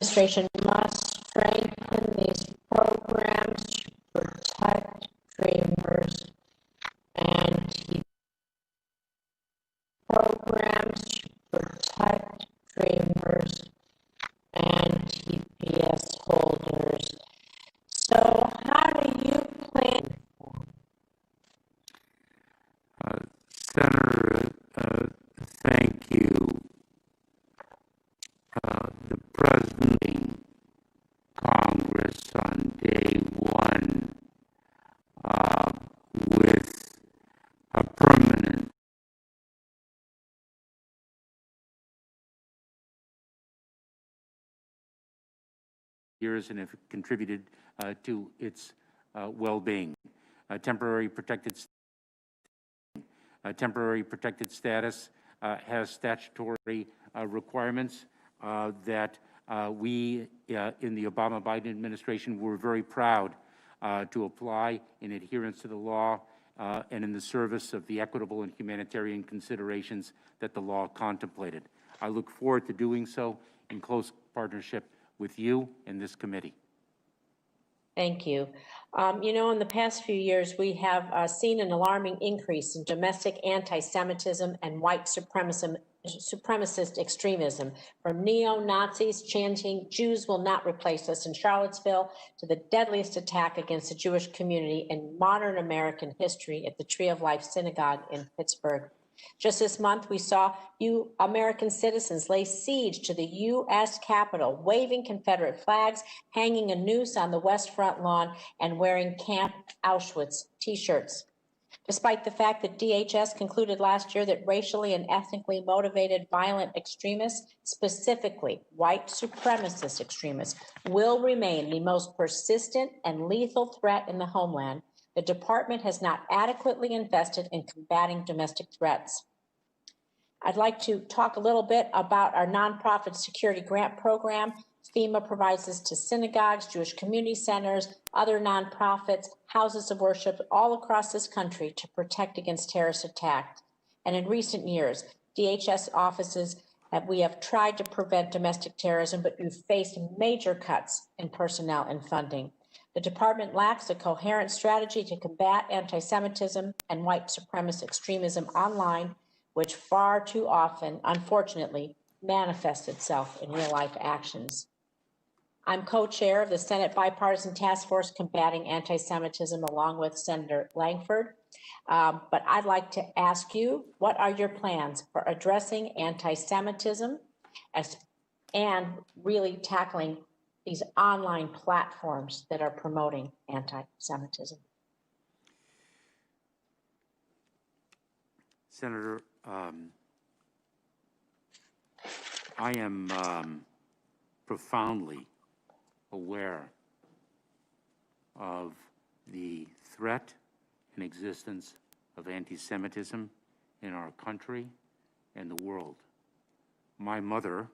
Administration must strengthen these programs to protect dreamers and TPS holders. So how do you plan? Senator, thank you. The President, Congress on day one with a permanent years and have contributed to its well-being. Temporary protected status has statutory requirements that we in the Obama-Biden administration were very proud to apply in adherence to the law and in the service of the equitable and humanitarian considerations that the law contemplated. I look forward to doing so in close partnership with you and this committee. Thank you. In the past few years, we have seen an alarming increase in domestic anti-Semitism and white supremacist extremism, from neo-Nazis chanting "Jews will not replace us" in Charlottesville to the deadliest attack against the Jewish community in modern American history at the Tree of Life Synagogue in Pittsburgh. Just this month, we saw American citizens lay siege to the U.S. Capitol, waving Confederate flags, hanging a noose on the West Front lawn, and wearing Camp Auschwitz T-shirts. Despite the fact that DHS concluded last year that racially and ethnically motivated violent extremists, specifically white supremacist extremists, will remain the most persistent and lethal threat in the homeland, the department has not adequately invested in combating domestic threats. I'd like to talk a little bit about our nonprofit security grant program. FEMA provides this to synagogues, Jewish community centers, other nonprofits, houses of worship all across this country to protect against terrorist attacks. And in recent years, DHS offices we have tried to prevent domestic terrorism, but we've faced major cuts in personnel and funding. The department lacks a coherent strategy to combat anti-Semitism and white supremacist extremism online, which far too often, unfortunately, manifests itself in real-life actions. I'm co-chair of the Senate Bipartisan Task Force Combating Anti-Semitism, along with Senator Langford. But I'd like to ask you, what are your plans for addressing anti-Semitism and really tackling these online platforms that are promoting anti-Semitism? Senator, I am profoundly aware of the threat and existence of anti-Semitism in our country and the world. My mother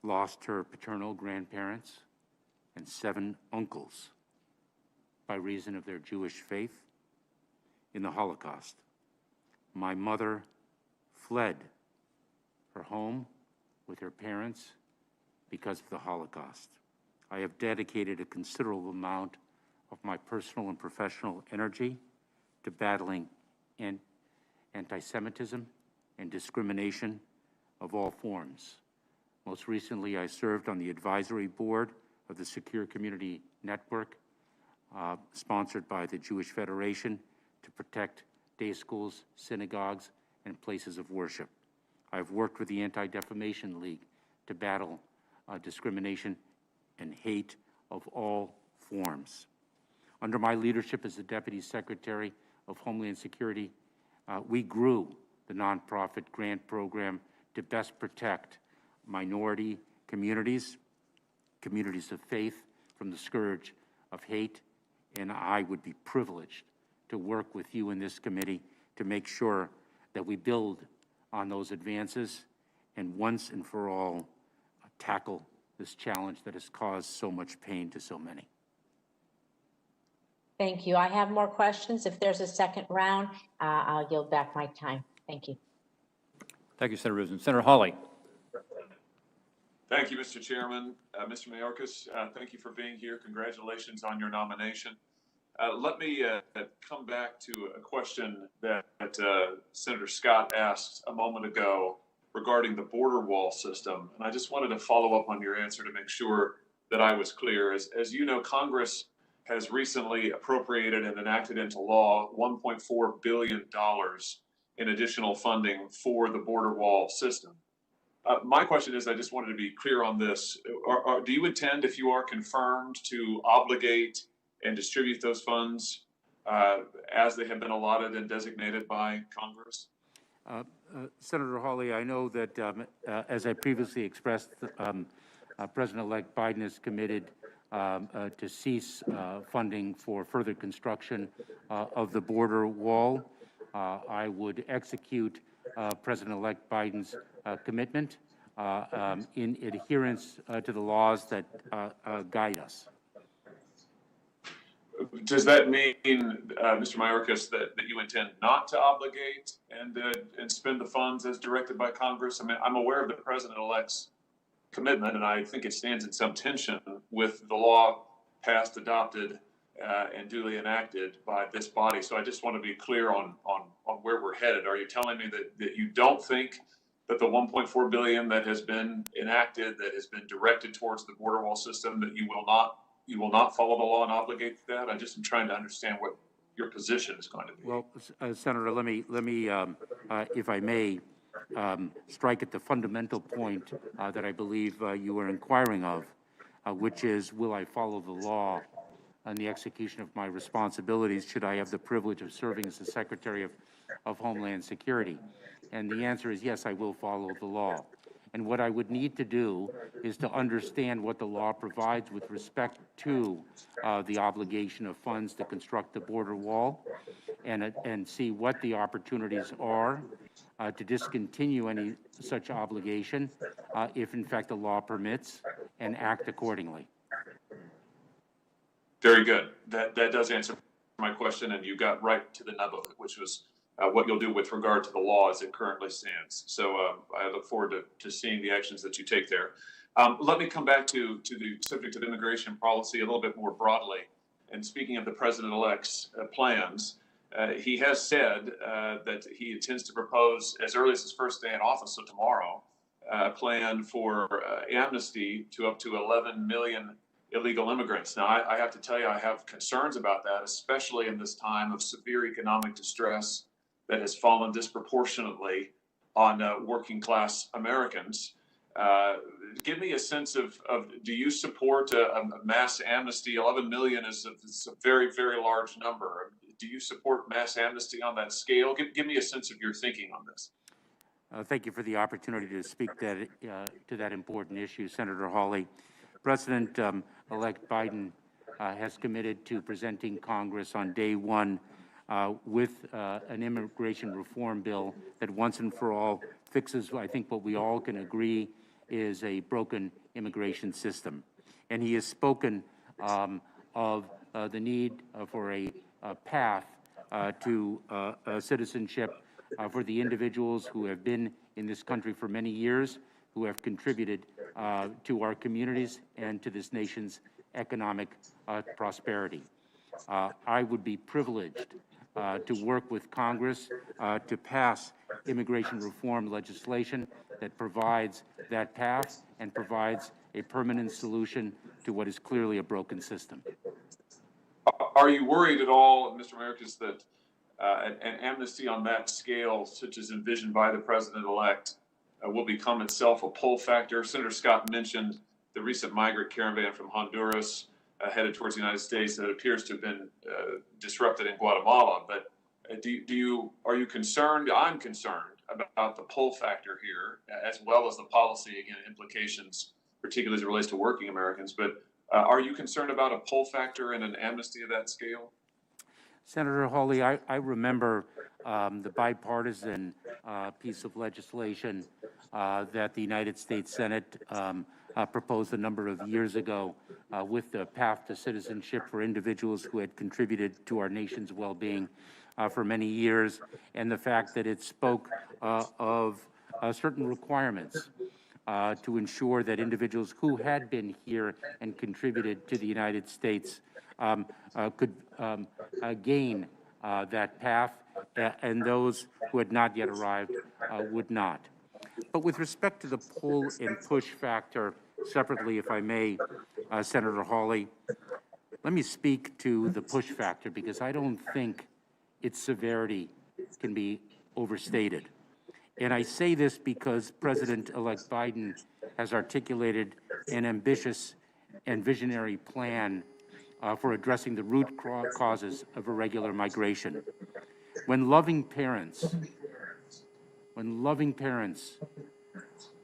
lost her paternal grandparents and 7 uncles by reason of their Jewish faith in the Holocaust. My mother fled her home with her parents because of the Holocaust. I have dedicated a considerable amount of my personal and professional energy to battling anti-Semitism and discrimination of all forms. Most recently, I served on the advisory board of the Secure Community Network, sponsored by the Jewish Federation, to protect day schools, synagogues, and places of worship. I've worked with the Anti-Defamation League to battle discrimination and hate of all forms. Under my leadership as the Deputy Secretary of Homeland Security, we grew the nonprofit grant program to best protect minority communities, communities of faith, from the scourge of hate, and I would be privileged to work with you in this committee to make sure that we build on those advances and once and for all tackle this challenge that has caused so much pain to so many. Thank you. I have more questions. If there's a second round, I'll yield back my time. Thank you. Thank you, Senator Rosen. Senator Hawley. Thank you, Mr. Chairman. Mr. Mayorkas, thank you for being here. Congratulations on your nomination. Let me come back to a question that Senator Scott asked a moment ago regarding the border wall system. And I just wanted to follow up on your answer to make sure that I was clear. As you know, Congress has recently appropriated and enacted into law $1.4 billion in additional funding for the border wall system. My question is, I just wanted to be clear on this. Do you intend, if you are confirmed, to obligate and distribute those funds as they have been allotted and designated by Congress? Senator Hawley, I know that, as I previously expressed, President-elect Biden is committed to cease funding for further construction of the border wall. I would execute President-elect Biden's commitment in adherence to the laws that guide us. Does that mean, Mr. Mayorkas, that you intend not to obligate and spend the funds as directed by Congress? I mean, I'm aware of the President-elect's commitment, and I think it stands in some tension with the law passed, adopted, and duly enacted by this body. So I just want to be clear on where we're headed. Are you telling me that you don't think that the $1.4 billion that has been enacted, that has been directed towards the border wall system, that you will not follow the law and obligate that? I just am trying to understand what your position is going to be. Well, Senator, let me, if I may, strike at the fundamental point that I believe you were inquiring of, which is, will I follow the law on the execution of my responsibilities should I have the privilege of serving as the Secretary of Homeland Security? And the answer is yes, I will follow the law. And what I would need to do is to understand what the law provides with respect to the obligation of funds to construct the border wall, and see what the opportunities are to discontinue any such obligation if in fact the law permits, and act accordingly. Very good. That does answer my question, and you got right to the nub of it, which was what you'll do with regard to the law as it currently stands. So I look forward to seeing the actions that you take there. Let me come back to the subject of immigration policy a little bit more broadly. And speaking of the President-elect's plans, he has said that he intends to propose, as early as his first day in office, so tomorrow, a plan for amnesty to up to 11 million illegal immigrants. Now, I have to tell you, I have concerns about that, especially in this time of severe economic distress that has fallen disproportionately on working class Americans. Give me a sense of do you support a mass amnesty? 11 million is a very, very large number. Do you support mass amnesty on that scale? Give me a sense of your thinking on this. Thank you for the opportunity to speak to that important issue, Senator Hawley. President-elect Biden has committed to presenting Congress on day one with an immigration reform bill that once and for all fixes, I think, what we all can agree is a broken immigration system. And he has spoken of the need for a path to citizenship for the individuals who have been in this country for many years, who have contributed to our communities and to this nation's economic prosperity. I would be privileged to work with Congress to pass immigration reform legislation that provides that path and provides a permanent solution to what is clearly a broken system. Are you worried at all, Mr. Mayorkas, that an amnesty on that scale, such as envisioned by the president-elect, will become itself a pull factor? Senator Scott mentioned the recent migrant caravan from Honduras headed towards the United States that appears to have been disrupted in Guatemala. But are you concerned? I'm concerned about the pull factor here, as well as the policy, again, implications, particularly as it relates to working Americans. But are you concerned about a pull factor and an amnesty of that scale? Senator Hawley, I remember the bipartisan piece of legislation that the United States Senate proposed a number of years ago with the path to citizenship for individuals who had contributed to our nation's well-being for many years, and the fact that it spoke of certain requirements to ensure that individuals who had been here and contributed to the United States could gain that path, and those who had not yet arrived would not. But with respect to the pull and push factor, separately, if I may, Senator Hawley, let me speak to the push factor because I don't think its severity can be overstated. And I say this because President-elect Biden has articulated an ambitious and visionary plan for addressing the root causes of irregular migration. When loving parents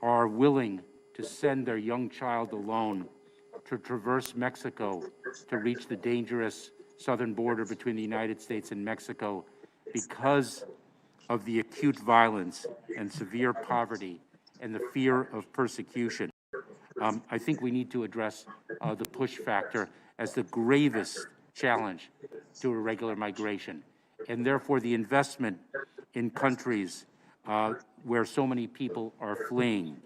are willing to send their young child alone to traverse Mexico to reach the dangerous southern border between the United States and Mexico because of the acute violence and severe poverty and the fear of persecution, I think we need to address the push factor as the gravest challenge to irregular migration. And therefore, the investment in countries where so many people are fleeing,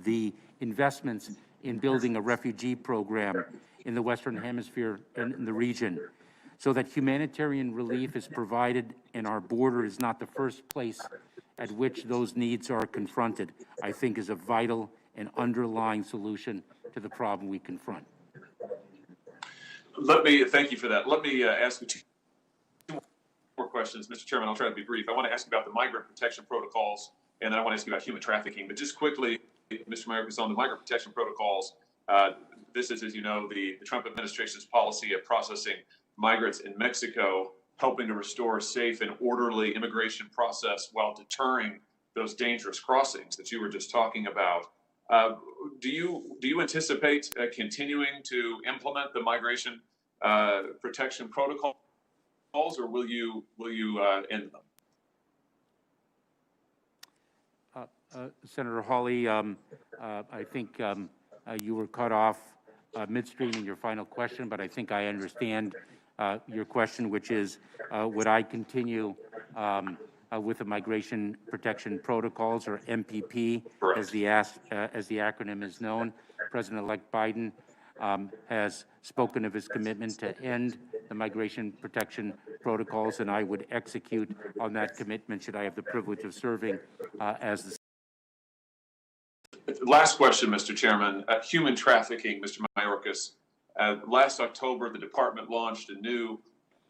the investments in building a refugee program in the Western Hemisphere and in the region, so that humanitarian relief is provided and our border is not the first place at which those needs are confronted, I think is a vital and underlying solution to the problem we confront. Thank you for that. Let me ask you two more questions. Mr. Chairman, I'll try to be brief. I want to ask you about the migrant protection protocols, and then I want to ask you about human trafficking. But just quickly, Mr. Mayorkas, on the migrant protection protocols, this is, as you know, the Trump administration's policy of processing migrants in Mexico, helping to restore a safe and orderly immigration process while deterring those dangerous crossings that you were just talking about. Do you anticipate continuing to implement the migration protection protocols, or will you end them? Senator Hawley, I think you were cut off midstream in your final question, but I think I understand your question, which is, would I continue with the Migration Protection Protocols, or MPP, as the acronym is known? President-elect Biden has spoken of his commitment to end the Migration Protection Protocols, and I would execute on that commitment should I have the privilege of serving as the. Last question, Mr. Chairman. Human trafficking, Mr. Mayorkas. Last October, the department launched a new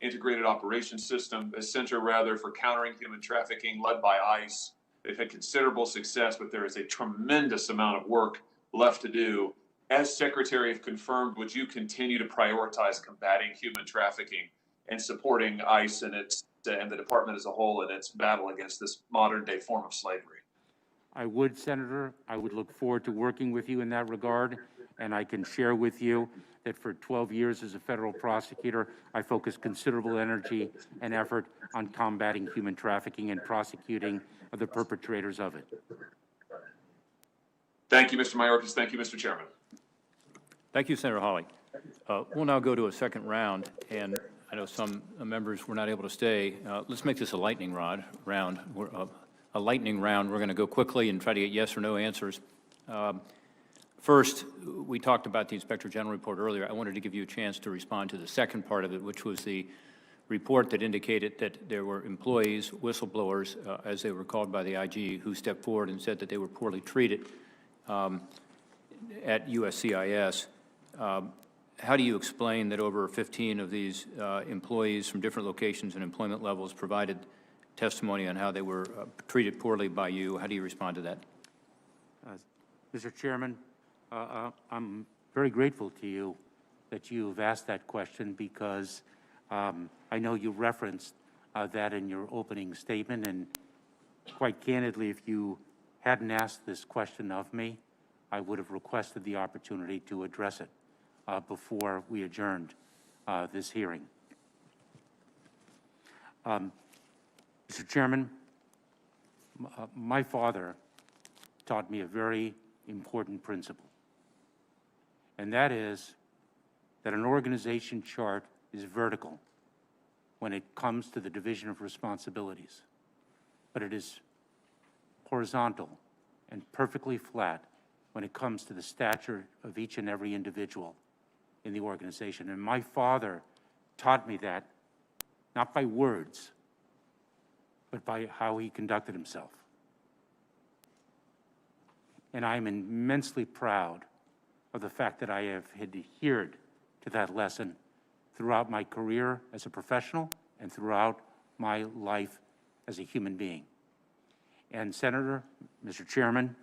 integrated operations system, a center rather for countering human trafficking led by ICE. They've had considerable success, but there is a tremendous amount of work left to do. As Secretary of Confirmed, would you continue to prioritize combating human trafficking and supporting ICE and the department as a whole in its battle against this modern day form of slavery? I would, Senator. I would look forward to working with you in that regard, and I can share with you that for 12 years as a federal prosecutor, I focused considerable energy and effort on combating human trafficking and prosecuting the perpetrators of it. Thank you, Mr. Mayorkas. Thank you, Mr. Chairman. Thank you, Senator Hawley. We'll now go to a second round, and I know some members were not able to stay. Let's make this a lightning round. A lightning round. We're going to go quickly and try to get yes or no answers. First, we talked about the Inspector General report earlier. I wanted to give you a chance to respond to the second part of it, which was the report that indicated that there were employees, whistleblowers, as they were called by the IG, who stepped forward and said that they were poorly treated at USCIS. How do you explain that over 15 of these employees from different locations and employment levels provided testimony on how they were treated poorly by you? How do you respond to that? Mr. Chairman, I'm very grateful to you that you've asked that question because I know you referenced that in your opening statement, and quite candidly, if you hadn't asked this question of me, I would have requested the opportunity to address it before we adjourned this hearing. Mr. Chairman, my father taught me a very important principle, and that is that an organization chart is vertical when it comes to the division of responsibilities, but it is horizontal and perfectly flat when it comes to the stature of each and every individual in the organization. And my father taught me that, not by words, but by how he conducted himself. And I'm immensely proud of the fact that I have adhered to that lesson throughout my career as a professional and throughout my life as a human being. And Senator, Mr. Chairman,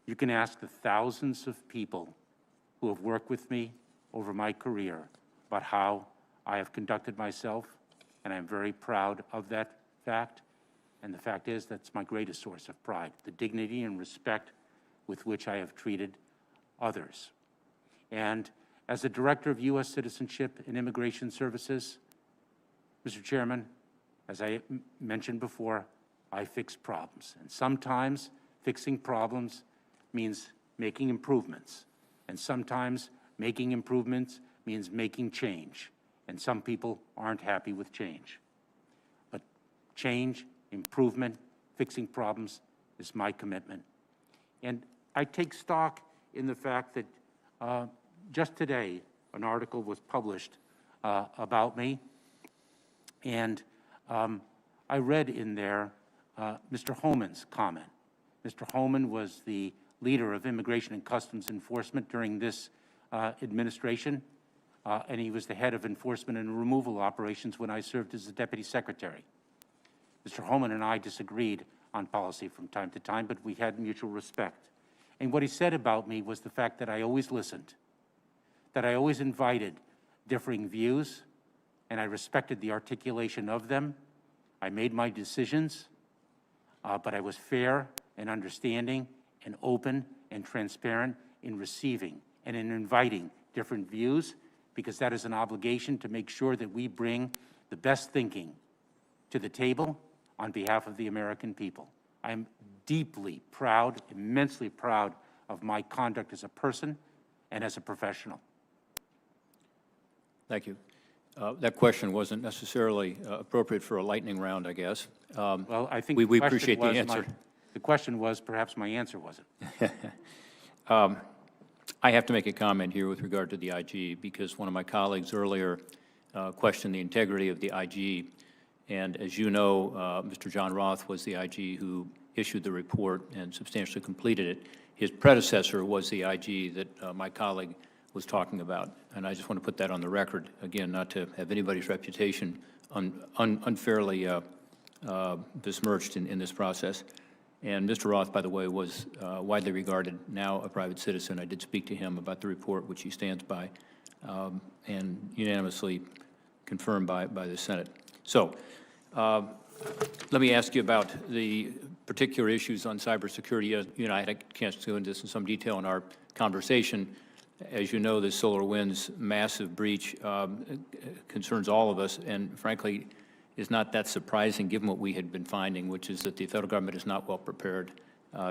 you can ask the thousands of people who have worked with me over my career about how I have conducted myself, and I'm very proud of that fact. And the fact is, that's my greatest source of pride, the dignity and respect with which I have treated others. And as the Director of U.S. Citizenship and Immigration Services, Mr. Chairman, as I mentioned before, I fix problems. And sometimes fixing problems means making improvements. And sometimes making improvements means making change. And some people aren't happy with change. But change, improvement, fixing problems is my commitment. And I take stock in the fact that just today, an article was published about me, and I read in there Mr. Homan's comment. Mr. Homan was the leader of Immigration and Customs Enforcement during this administration, and he was the head of enforcement and removal operations when I served as the Deputy Secretary. Mr. Homan and I disagreed on policy from time to time, but we had mutual respect. And what he said about me was the fact that I always listened, that I always invited differing views, and I respected the articulation of them. I made my decisions, but I was fair and understanding and open and transparent in receiving and in inviting different views, because that is an obligation to make sure that we bring the best thinking to the table on behalf of the American people. I'm deeply proud, immensely proud of my conduct as a person and as a professional. Thank you. That question wasn't necessarily appropriate for a lightning round, I guess. Well, I think we appreciate the answer. The question was, perhaps my answer wasn't. I have to make a comment here with regard to the IG, because one of my colleagues earlier questioned the integrity of the IG. And as you know, Mr. John Roth was the IG who issued the report and substantially completed it. His predecessor was the IG that my colleague was talking about. And I just want to put that on the record, again, not to have anybody's reputation unfairly besmirched in this process. And Mr. Roth, by the way, was widely regarded, now a private citizen. I did speak to him about the report, which he stands by, and unanimously confirmed by the Senate. So let me ask you about the particular issues on cybersecurity. You and I had a chance to go into this in some detail in our conversation. As you know, the SolarWinds massive breach concerns all of us, and frankly, is not that surprising given what we had been finding, which is that the federal government is not well prepared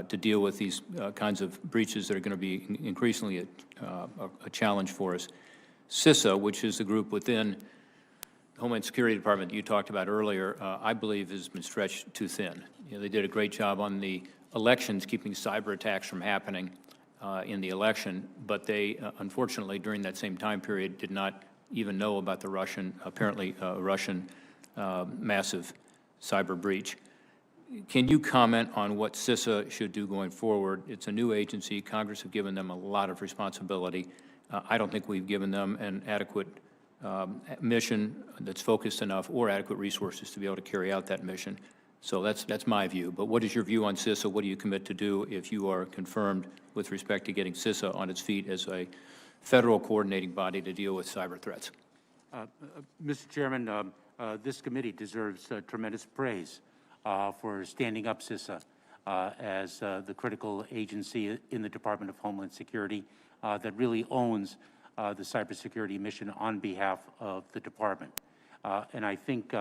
to deal with these kinds of breaches that are going to be increasingly a challenge for us. CISA, which is the group within the Homeland Security Department that you talked about earlier, I believe has been stretched too thin. You know, they did a great job on the elections, keeping cyber attacks from happening in the election, but they, unfortunately, during that same time period, did not even know about the Russian, apparently Russian massive cyber breach. Can you comment on what CISA should do going forward? It's a new agency. Congress have given them a lot of responsibility. I don't think we've given them an adequate mission that's focused enough or adequate resources to be able to carry out that mission. So that's my view. But what is your view on CISA? What do you commit to do if you are confirmed with respect to getting CISA on its feet as a federal coordinating body to deal with cyber threats? Mr. Chairman, this committee deserves tremendous praise for standing up CISA as the critical agency in the Department of Homeland Security that really owns the cybersecurity mission on behalf of the department. And I think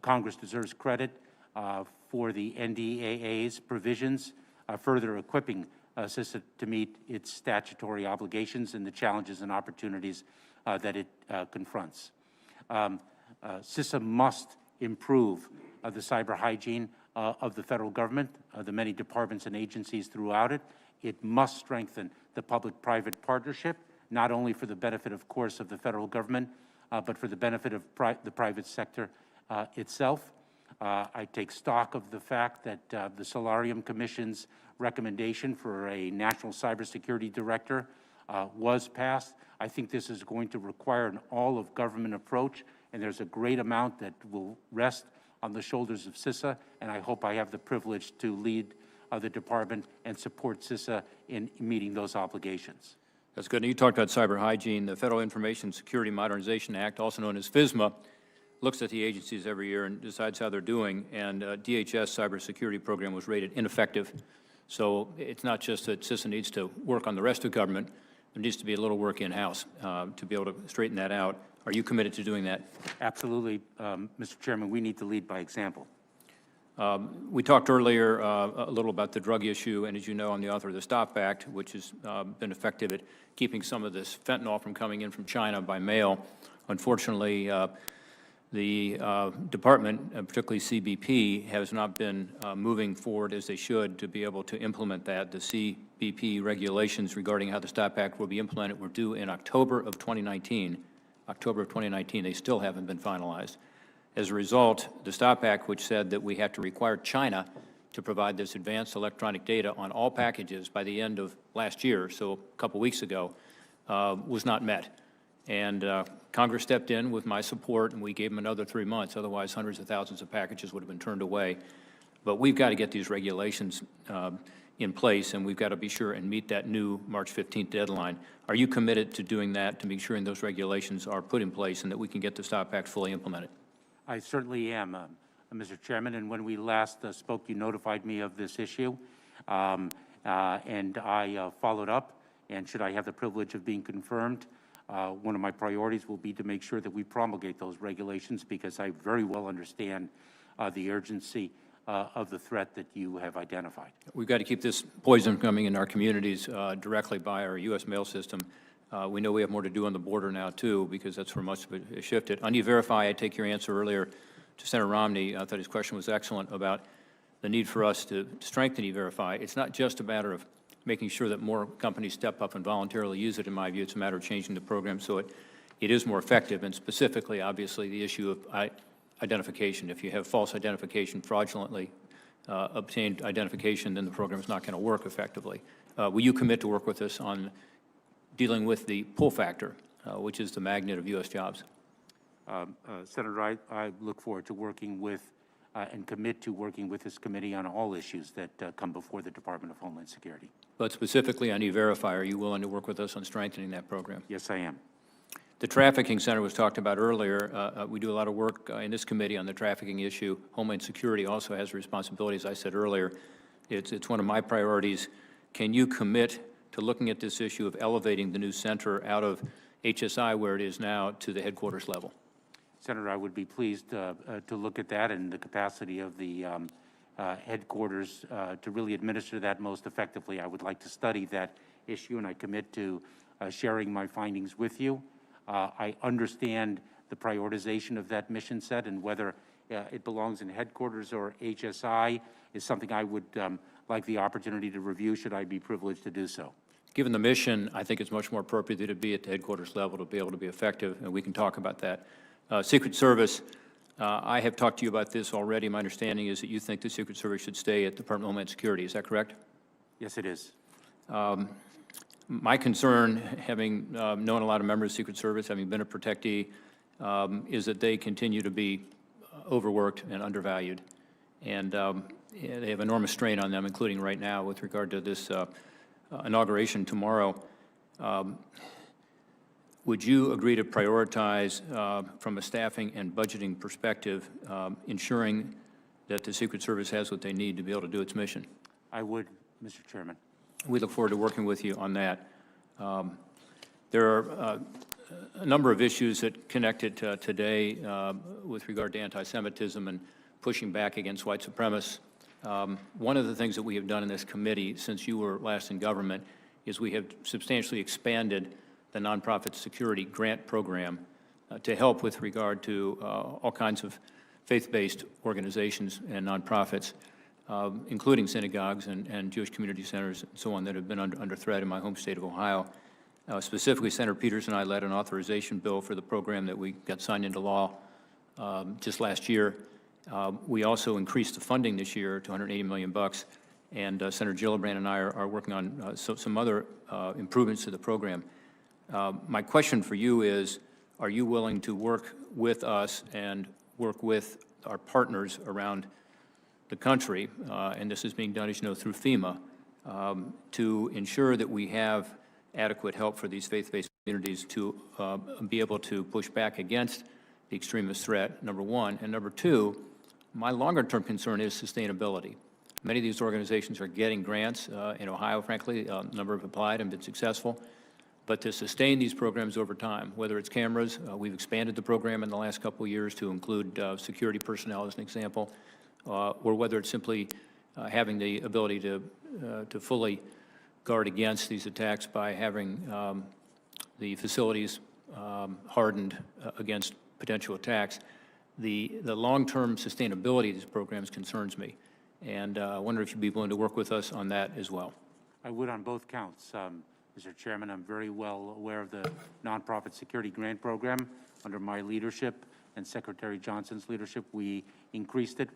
Congress deserves credit for the NDAA's provisions, further equipping CISA to meet its statutory obligations and the challenges and opportunities that it confronts. CISA must improve the cyber hygiene of the federal government, the many departments and agencies throughout it. It must strengthen the public-private partnership, not only for the benefit, of course, of the federal government, but for the benefit of the private sector itself. I take stock of the fact that the Solarium Commission's recommendation for a national cybersecurity director was passed. I think this is going to require an all-of-government approach, and there's a great amount that will rest on the shoulders of CISA, and I hope I have the privilege to lead the department and support CISA in meeting those obligations. That's good. And you talked about cyber hygiene. The Federal Information Security Modernization Act, also known as FISMA, looks at the agencies every year and decides how they're doing, and DHS cybersecurity program was rated ineffective. So it's not just that CISA needs to work on the rest of government, there needs to be a little work in-house to be able to straighten that out. Are you committed to doing that? Absolutely, Mr. Chairman. We need to lead by example. We talked earlier a little about the drug issue, and as you know, I'm the author of the STOP Act, which has been effective at keeping some of this fentanyl from coming in from China by mail. Unfortunately, the department, particularly CBP, has not been moving forward as they should to be able to implement that. The CBP regulations regarding how the STOP Act will be implemented were due in October of 2019. October of 2019, they still haven't been finalized. As a result, the STOP Act, which said that we have to require China to provide this advanced electronic data on all packages by the end of last year, so a couple weeks ago, was not met. And Congress stepped in with my support, and we gave them another 3 months. Otherwise, hundreds of thousands of packages would have been turned away. But we've got to get these regulations in place, and we've got to be sure and meet that new March 15th deadline. Are you committed to doing that, to make sure those regulations are put in place and that we can get the STOP Act fully implemented? I certainly am, Mr. Chairman, and when we last spoke, you notified me of this issue, and I followed up, and should I have the privilege of being confirmed, one of my priorities will be to make sure that we promulgate those regulations, because I very well understand the urgency of the threat that you have identified. We've got to keep this poison coming in our communities directly by our U.S. mail system. We know we have more to do on the border now, too, because that's where much of it has shifted. On E-Verify, I take your answer earlier to Senator Romney. I thought his question was excellent about the need for us to strengthen E-Verify. It's not just a matter of making sure that more companies step up and voluntarily use it, in my view. It's a matter of changing the program so it is more effective, and specifically, obviously, the issue of identification. If you have false identification, fraudulently obtained identification, then the program is not going to work effectively. Will you commit to work with us on dealing with the pull factor, which is the magnet of U.S. jobs? Senator, I look forward to working with and commit to working with this committee on all issues that come before the Department of Homeland Security. But specifically on E-Verify, are you willing to work with us on strengthening that program? Yes, I am. The trafficking center was talked about earlier. We do a lot of work in this committee on the trafficking issue. Homeland Security also has responsibilities, I said earlier. It's one of my priorities. Can you commit to looking at this issue of elevating the new center out of HSI, where it is now, to the headquarters level? Senator, I would be pleased to look at that and the capacity of the headquarters to really administer that most effectively. I would like to study that issue, and I commit to sharing my findings with you. I understand the prioritization of that mission set, and whether it belongs in headquarters or HSI is something I would like the opportunity to review, should I be privileged to do so. Given the mission, I think it's much more appropriate that it be at the headquarters level to be able to be effective, and we can talk about that. Secret Service, I have talked to you about this already. My understanding is that you think the Secret Service should stay at the Department of Homeland Security. Is that correct? Yes, it is. My concern, having known a lot of members of the Secret Service, having been a protectee, is that they continue to be overworked and undervalued. And they have enormous strain on them, including right now with regard to this inauguration tomorrow. Would you agree to prioritize, from a staffing and budgeting perspective, ensuring that the Secret Service has what they need to be able to do its mission? I would, Mr. Chairman. We look forward to working with you on that. There are a number of issues that connected today with regard to anti-Semitism and pushing back against white supremacists. One of the things that we have done in this committee since you were last in government is we have substantially expanded the nonprofit security grant program to help with regard to all kinds of faith-based organizations and nonprofits, including synagogues and Jewish community centers and so on that have been under threat in my home state of Ohio. Specifically, Senator Peters and I led an authorization bill for the program that we got signed into law just last year. We also increased the funding this year to $180 million, and Senator Gillibrand and I are working on some other improvements to the program. My question for you is, are you willing to work with us and work with our partners around the country, and this is being done, as you know, through FEMA, to ensure that we have adequate help for these faith-based communities to be able to push back against the extremist threat, number one. And number two, my longer-term concern is sustainability. Many of these organizations are getting grants. In Ohio, frankly, a number have applied and been successful. But to sustain these programs over time, whether it's cameras, we've expanded the program in the last couple of years to include security personnel as an example, or whether it's simply having the ability to fully guard against these attacks by having the facilities hardened against potential attacks. The long-term sustainability of these programs concerns me, and I wonder if you'd be willing to work with us on that as well. I would on both counts. Mr. Chairman, I'm very well aware of the Nonprofit Security Grant Program. Under my leadership and Secretary Johnson's leadership, we increased it.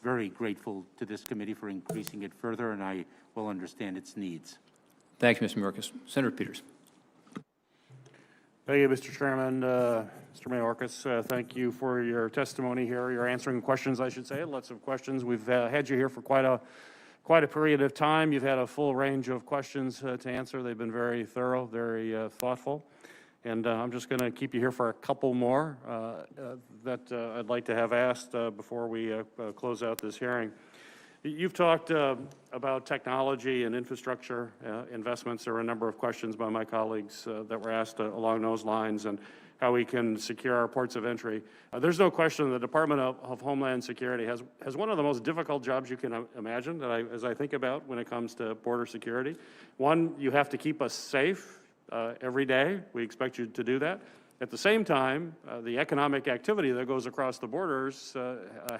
Very grateful to this committee for increasing it further, and I will understand its needs. Thank you, Mr. Mayorkas. Senator Peters. Thank you, Mr. Chairman. Mr. Mayorkas, thank you for your testimony here. You're answering questions, I should say, lots of questions. We've had you here for quite a period of time. You've had a full range of questions to answer. They've been very thorough, very thoughtful. And I'm just going to keep you here for a couple more that I'd like to have asked before we close out this hearing. You've talked about technology and infrastructure investments. There were a number of questions by my colleagues that were asked along those lines, and how we can secure our ports of entry. There's no question the Department of Homeland Security has one of the most difficult jobs you can imagine as I think about when it comes to border security. One, you have to keep us safe every day. We expect you to do that. At the same time, the economic activity that goes across the borders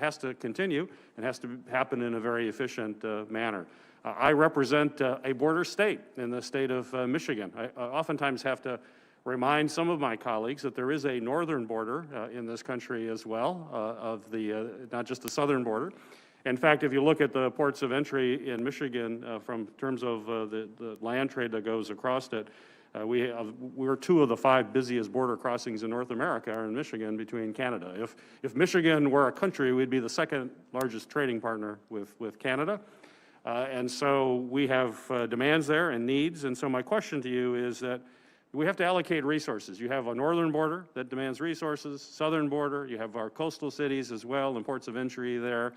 has to continue and has to happen in a very efficient manner. I represent a border state in the state of Michigan. I oftentimes have to remind some of my colleagues that there is a northern border in this country as well, of the not just the southern border. In fact, if you look at the ports of entry in Michigan from terms of the land trade that goes across it, we're two of the 5 busiest border crossings in North America are in Michigan between Canada. If Michigan were a country, we'd be the 2nd largest trading partner with Canada. And so we have demands there and needs. And so my question to you is that we have to allocate resources. You have a northern border that demands resources, southern border, you have our coastal cities as well and ports of entry there.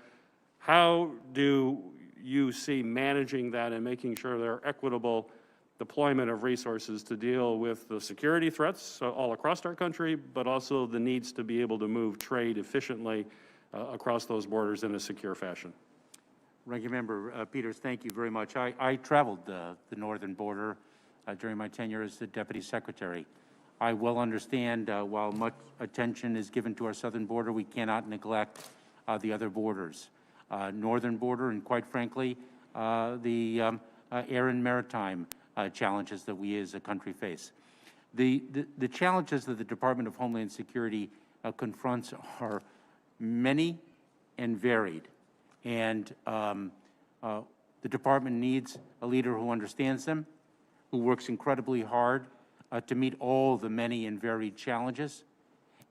How do you see managing that and making sure there are equitable deployment of resources to deal with the security threats all across our country, but also the needs to be able to move trade efficiently across those borders in a secure fashion. Ranking Member Peters, thank you very much. I traveled the northern border during my tenure as the Deputy Secretary. I well understand while much attention is given to our southern border, we cannot neglect the other borders. Northern border and, quite frankly, the air and maritime challenges that we as a country face. The challenges that the Department of Homeland Security confronts are many and varied. And the department needs a leader who understands them, who works incredibly hard to meet all the many and varied challenges,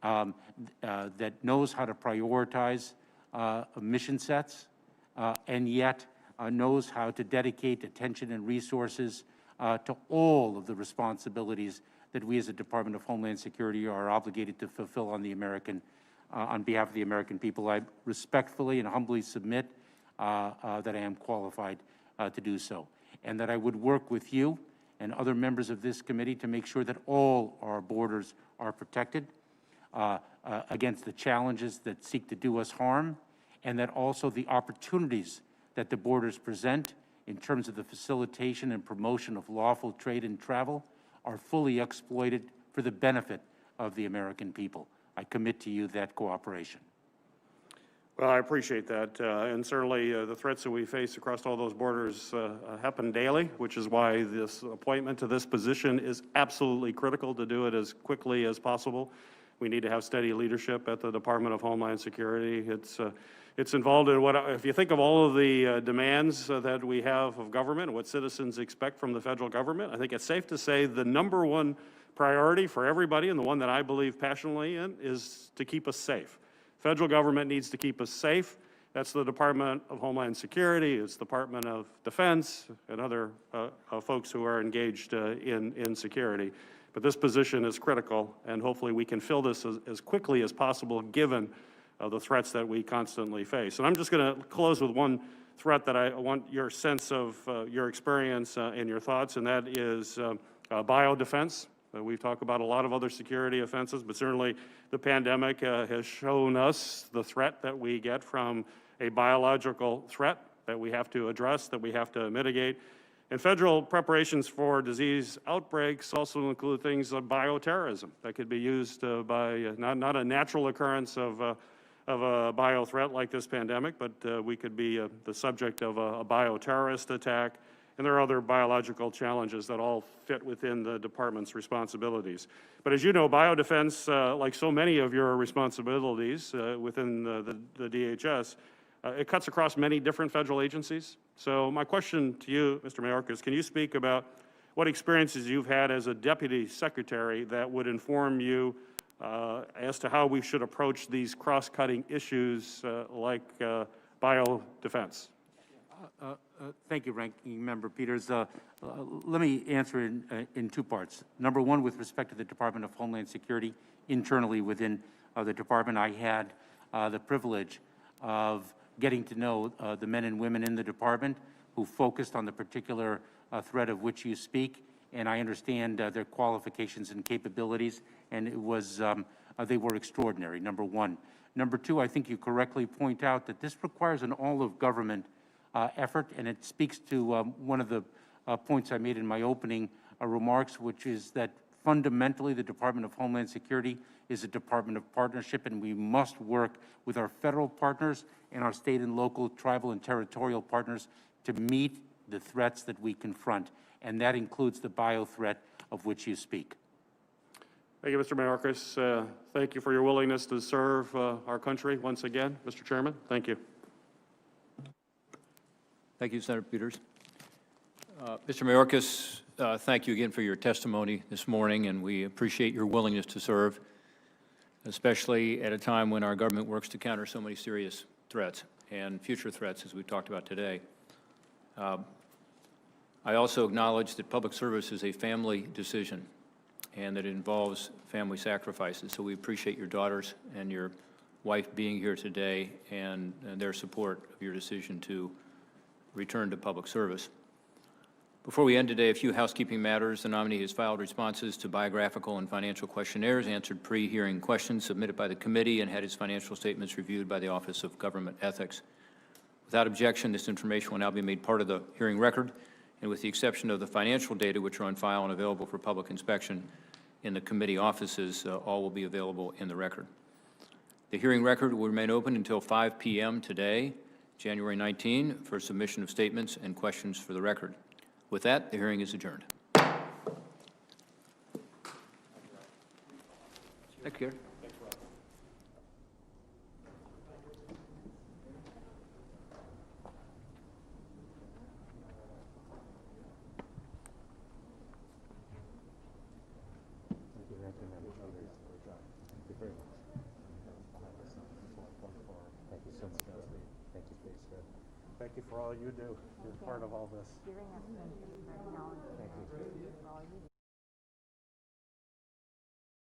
that knows how to prioritize mission sets, and yet knows how to dedicate attention and resources to all of the responsibilities that we as a Department of Homeland Security are obligated to fulfill on the American on behalf of the American people. I respectfully and humbly submit that I am qualified to do so, and that I would work with you and other members of this committee to make sure that all our borders are protected against the challenges that seek to do us harm, and that also the opportunities that the borders present in terms of the facilitation and promotion of lawful trade and travel are fully exploited for the benefit of the American people. I commit to you that cooperation. Well, I appreciate that, and certainly the threats that we face across all those borders happen daily, which is why this appointment to this position is absolutely critical to do it as quickly as possible. We need to have steady leadership at the Department of Homeland Security. It's involved in if you think of all of the demands that we have of government, what citizens expect from the federal government, I think it's safe to say the number one priority for everybody, and the one that I believe passionately in, is to keep us safe. Federal government needs to keep us safe. That's the Department of Homeland Security, it's the Department of Defense, and other folks who are engaged in security. But this position is critical, and hopefully we can fill this as quickly as possible given the threats that we constantly face. And I'm just going to close with one threat that I want your sense of your experience and your thoughts, and that is biodefense. We've talked about a lot of other security offenses, but certainly the pandemic has shown us the threat that we get from a biological threat that we have to address, that we have to mitigate. And federal preparations for disease outbreaks also include things like bioterrorism that could be used by not a natural occurrence of a bio threat like this pandemic, but we could be the subject of a bioterrorist attack. And there are other biological challenges that all fit within the department's responsibilities. But as you know, biodefense, like so many of your responsibilities within the DHS, it cuts across many different federal agencies. So my question to you, Mr. Mayorkas, can you speak about what experiences you've had as a deputy secretary that would inform you as to how we should approach these cross-cutting issues like biodefense? Thank you, Ranking Member Peters. Let me answer in two parts. Number one, with respect to the Department of Homeland Security, internally within the department, I had the privilege of getting to know the men and women in the department who focused on the particular threat of which you speak, and I understand their qualifications and capabilities, and it was they were extraordinary, number one. Number two, I think you correctly point out that this requires an all-of-government effort, and it speaks to one of the points I made in my opening remarks, which is that fundamentally the Department of Homeland Security is a department of partnership, and we must work with our federal partners and our state and local, tribal and territorial partners to meet the threats that we confront, and that includes the bio threat of which you speak. Thank you, Mr. Mayorkas. Thank you for your willingness to serve our country once again. Mr. Chairman, thank you. Thank you, Senator Peters. Mr. Mayorkas, thank you again for your testimony this morning, and we appreciate your willingness to serve, especially at a time when our government works to counter so many serious threats and future threats, as we've talked about today. I also acknowledge that public service is a family decision and that it involves family sacrifices, so we appreciate your daughters and your wife being here today and their support of your decision to return to public service. Before we end today, a few housekeeping matters. The nominee has filed responses to biographical and financial questionnaires, answered pre-hearing questions submitted by the committee, and had his financial statements reviewed by the Office of Government Ethics. Without objection, this information will now be made part of the hearing record, and with the exception of the financial data which are on file and available for public inspection in the committee offices, all will be available in the record. The hearing record will remain open until 5 p.m. today, January 19, for submission of statements and questions for the record. With that, the hearing is adjourned. Thank you, Gary. Thank you for all you do. You're part of all this.